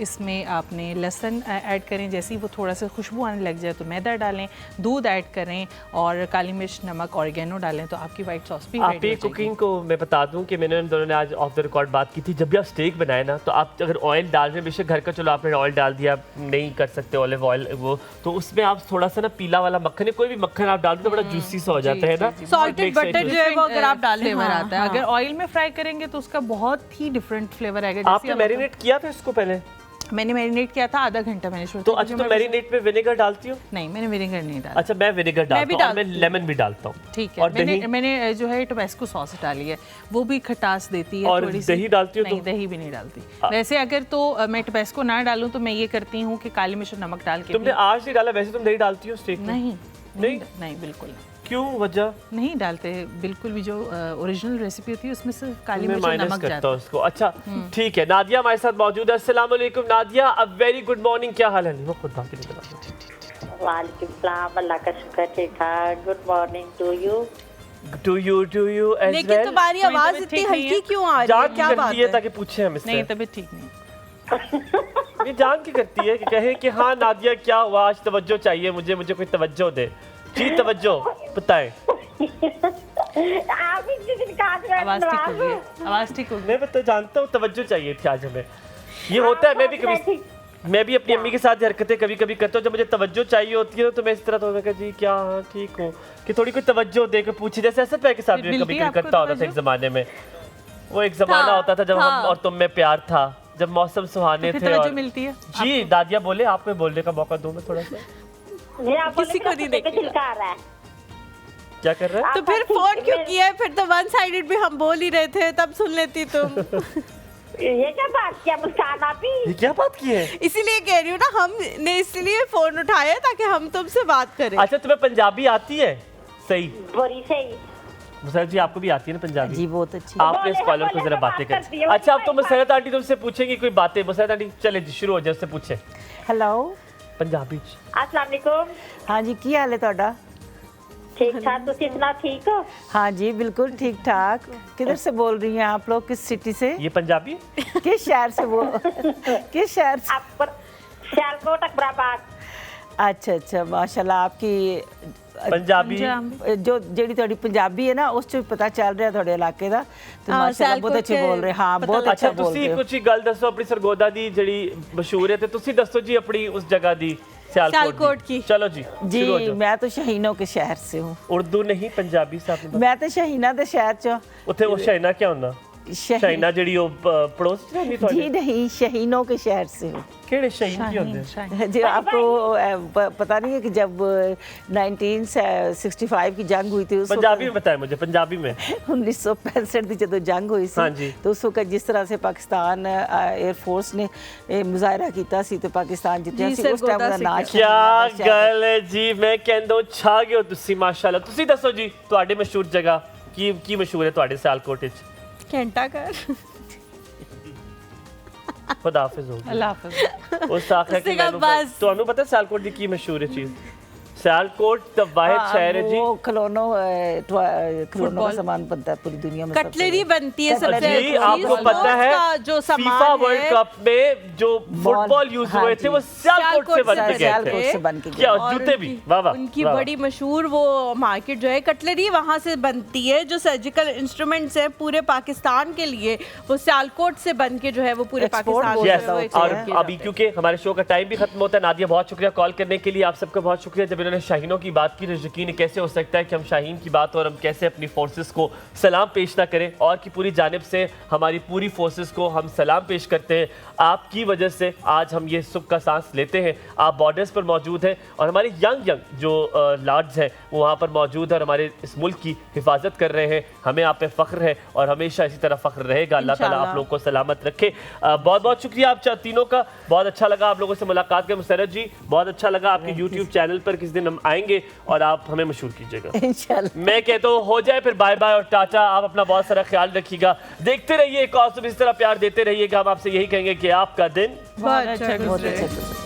इसमें आपने लहसुन ऐड करें, जैसे ही वो थोड़ा सा खुशबू आने लग जाए तो मैदा डालें, दूध ऐड करें, और काली मिर्च नमक ऑरिगेनो डालें, तो आपकी वाइट सॉस भी आप कुकिंग को मैं बता दूं कि मैंने उन दोनों ने आज ऑफ द रिकॉर्ड बात की थी, जब भी आप स्टेक बनाए ना तो आप अगर ऑयल डाल रहे हैं, बेशक घर का, चलो आपने ऑयल डाल दिया, नहीं कर सकते ऑलिव ऑयल वो, तो उसमें आप थोड़ा सा ना पीला वाला मक्खन है, कोई भी मक्खन आप डाल दो तो बड़ा जूसी सा हो जाता है ना। सॉल्टेड बटर जो है वो अगर आप डालें फ्लेवर आता है। अगर ऑयल में फ्राई करेंगे तो उसका बहुत ही डिफरेंट फ्लेवर आएगा। आपने मैरिनेट किया था इसको पहले? मैंने मैरिनेट किया था आधा घंटा मैंने छोड़ा। तो अच्छा, तो मैरिनेट में विनेगर डालती हूँ? नहीं, मैंने विनेगर नहीं डाला। अच्छा, मैं विनेगर डालता हूँ, मैं लेमन भी डालता हूँ। ठीक है, मैंने जो है टोबैस्को सॉस डाली है, वो भी खटास देती है। और दही डालती हूँ? नहीं, दही भी नहीं डालती। वैसे अगर तो मैं टोबैस्को ना डालूं तो मैं ये करती हूँ कि काली मिर्च नमक डाल के। तुमने आज नहीं डाला? वैसे तुम दही डालती हो स्टेक में? नहीं बिल्कुल क्यों, वजह? नहीं डालते बिल्कुल भी। जो ओरिजिनल रेसिपी होती है उसमें सिर्फ काली मिर्च और नमक जाता है उसको। अच्छा ठीक है, नादिया हमारे साथ मौजूद है। अस्सलाम वालेकुम नादिया, अ वेरी गुड मॉर्निंग, क्या हाल है? वो खुद बात नहीं कर। वालेकुम सलाम, अल्लाह का शुक्र, ठीक ठाक। Good morning to you as लेकिन वेल। तुम्हारी आवाज इतनी हल्की क्यों आ रही है? क्या बात है? ताकि पूछे हम इससे। नहीं, तबीयत ठीक नहीं। ये जान की करती है कि कहे कि हाँ नादिया क्या हुआ, आज तवज्जो चाहिए मुझे कोई तवज्जो दे। जी तवज्जो बताएं। आवाज ठीक हो गई। मैं बता जानता हूँ, तवज्जो चाहिए थी आज हमें। ये होता है, मैं भी अपनी अम्मी के साथ हरकतें कभी कभी करता हूँ, जब मुझे तवज्जो चाहिए होती है तो मैं इस तरह तो मैं कहा जी क्या, हाँ ठीक हो, कि थोड़ी कोई तवज्जो दे के पूछे, जैसे असद भाई के साथ भी कभी कभी करता होता था एक जमाने में। वो एक जमाना होता था जब हम और तुम में प्यार था, जब मौसम सुहाने थे। तवज्जो मिलती है जी दादिया बोले, आपको बोलने का मौका दूं मैं थोड़ा सा। किसी को नहीं देखेगा। क्या कर रहे हैं? तो फिर फोन क्यों किया है? फिर तो वन साइडेड भी हम बोल ही रहे थे, तब सुन लेती तुम। ये क्या बात किया मुस्कान आपी? ये क्या बात की है? इसीलिए कह रही हूँ ना, हमने इसलिए फोन उठाया ताकि हम तुमसे बात करें। अच्छा, तुम्हें पंजाबी आती है? सही, बड़ी सही। मुसरत जी आपको भी आती है ना पंजाबी? जी बहुत अच्छी। आपने स्कॉलर को जरा बातें कर। अच्छा, अब तो मुसरत आंटी तुमसे पूछेंगी कोई बातें। मुसरत आंटी चले जी शुरू हो जाए, उससे पूछे हेलो पंजाबी। अस्सलाम वालेकुम। हाँ जी, की हाल है ਤੁਹਾਡਾ? ठीक ठाक तुसी सुना ठीक हो हाँ जी बिल्कुल ठीक ठाक। किधर से बोल रही हैं आप लोग, किस सिटी से, ये पंजाबी किस शहर से किस शहर से? आप पर सियालकोट अकबराबाद अच्छा अच्छा, माशाल्लाह आपकी पंजाबी जो ਜਿਹੜੀ ਤੁਹਾਡੀ ਪੰਜਾਬੀ ਹੈ ਨਾ ਉਸ ਚ ਪਤਾ ਚੱਲ ਰਿਹਾ ਤੁਹਾਡੇ ਇਲਾਕੇ ਦਾ ਤੇ ਹਾਂ, ਮਾਸ਼ਾਅੱਲਾ ਬਹੁਤ ਸਿਆਲਕੋਟ ਅੱਛੇ ਬੋਲ ਰਹੇ ਹਾਂ, ਬਹੁਤ ਅੱਛਾ ਅੱਛਾ ਬੋਲ ਰਹੇ ਤੁਸੀਂ ਹੋ। ਕੁਝ ਗੱਲ ਦੱਸੋ ਆਪਣੀ ਸਰਗੋਦਾ ਦੀ ਜਿਹੜੀ ਮਸ਼ਹੂਰ ਹੈ ਤੇ ਤੁਸੀਂ ਦੱਸੋ ਜੀ ਆਪਣੀ ਉਸ ਜਗ੍ਹਾ ਦੀ सियालकोट सियालकोट की। चलो जी जी शुरू हो जाओ। मैं तो शहीनों के शहर से हूँ। उर्दू नहीं पंजाबी से आपने मैं तो शहीना के शहर च ਉੱਥੇ ਉਹ ਸ਼ਾਇਨਾ ਕੀ ਹੁੰਦਾ शहीन ਸ਼ਾਇਨਾ ਜਿਹੜੀ ਉਹ ਪੜੋਸ ਚ ਰਹਿੰਦੀ जी ਤੁਹਾਡੇ नहीं, शहीनों के शहर से हूँ। ਕਿਹੜੇ ਸ਼ਹੀਨ ਕੀ ਹੁੰਦੇ जी आपको पता नहीं है कि जब 1965 की जंग हुई थी उस पंजाबी में बताएं मुझे पंजाबी में 1965 की जो जंग हुई हाँ सी जी। तो उस वक्त जिस तरह से पाकिस्तान एयरफोर्स ने मुजाहरा किया सी तो पाकिस्तान जितਿਆ जी, ਸੀ ਉਸ ਟਾਈਮ सरगोदा ਦਾ ਨਾਂ से क्या ਗੱਲ ਹੈ ਜੀ ਮੈਂ ਕਹਿੰਦਾ ਛਾ ਗਿਓ ਤੁਸੀਂ ਮਾਸ਼ਾਅੱਲਾ ਤੁਸੀਂ ਦੱਸੋ ਜੀ ਤੁਹਾਡੇ ਮਸ਼ਹੂਰ ਜਗ੍ਹਾ ਕੀ ਮਸ਼ਹੂਰ ਹੈ ਤੁਹਾਡੇ ਸਿਆਲਕੋਟ ਵਿੱਚ घंटा घर ਖੁਦਾ ਹਾਫਿਜ਼ ਹੋ अल्लाह हाफिज़। ਉਸ ਆਖਰ उससे ਕਿ का ਮੈਨੂੰ बस। ਤੁਹਾਨੂੰ ਪਤਾ ਸਿਆਲਕੋਟ ਦੀ ਕੀ ਮਸ਼ਹੂਰ ਹੈ ਚੀਜ਼ सियालकोट द वाहिद शहर है जी वो खिलौनों का सामान बनता है पूरी दुनिया में सबसे कटलरी बड़ा। बनती है सबसे जी अच्छी। आपको पता है स्पोर्ट्स का जो फीफा सामान वर्ल्ड है कप में जो फुटबॉल यूज हाँ हुए थे जी। वो सियालकोट से बन के गए सियालकोट थे से बन के क्या गए। और जूते भी वाह वाह उनकी वाह, वाह। बड़ी मशहूर वो मार्केट जो है कटलरी वहाँ से बनती है। जो सर्जिकल इंस्ट्रूमेंट्स हैं पूरे पाकिस्तान के लिए वो सियालकोट से बन के जो है वो पूरे Export पाकिस्तान बहुत में Yes, वो ज्यादा और export किए अभी जाते हैं। क्योंकि हमारे शो का टाइम भी खत्म होता है नादिया बहुत शुक्रिया कॉल करने के लिए आप सबका बहुत शुक्रिया जब इन्होंने शाहीनों की बात की तो यकीन कैसे हो सकता है कि हम शाहीन की बात और हम कैसे अपनी फोर्सेस को सलाम पेश ना करें और की पूरी जानिब से हमारी पूरी फोर्सेस को हम सलाम पेश करते हैं आपकी वजह से आज हम ये सुख का सांस लेते हैं आप बॉर्डर्स पर मौजूद हैं और हमारे यंग जो लॉर्ड्स हैं वो वहाँ पर मौजूद है और हमारे इस मुल्क की हिफाजत कर रहे हैं हमें आप पे फ़ख्र है और हमेशा इसी तरह फ़ख्र रहेगा अल्लाह ताला आप लोगों को सलामत रखे बहुत बहुत शुक्रिया आप तीनों का बहुत अच्छा लगा आप लोगों से मुलाकात कर मुसरत जी बहुत अच्छा लगा आपके यूट्यूब चैनल पर किस दिन हम आएंगे और आप हमें मशहूर कीजिएगा इंशाल्लाह। मैं कहता हूँ हो जाए फिर बाय बाय और टाटा आप अपना बहुत सारा ख्याल रखिएगा देखते रहिए एक और इस तरह प्यार देते रहिएगा हम आपसे यही कहेंगे कि आपका दिन बहुत अच्छा बहुत गुजरे। अच्छा।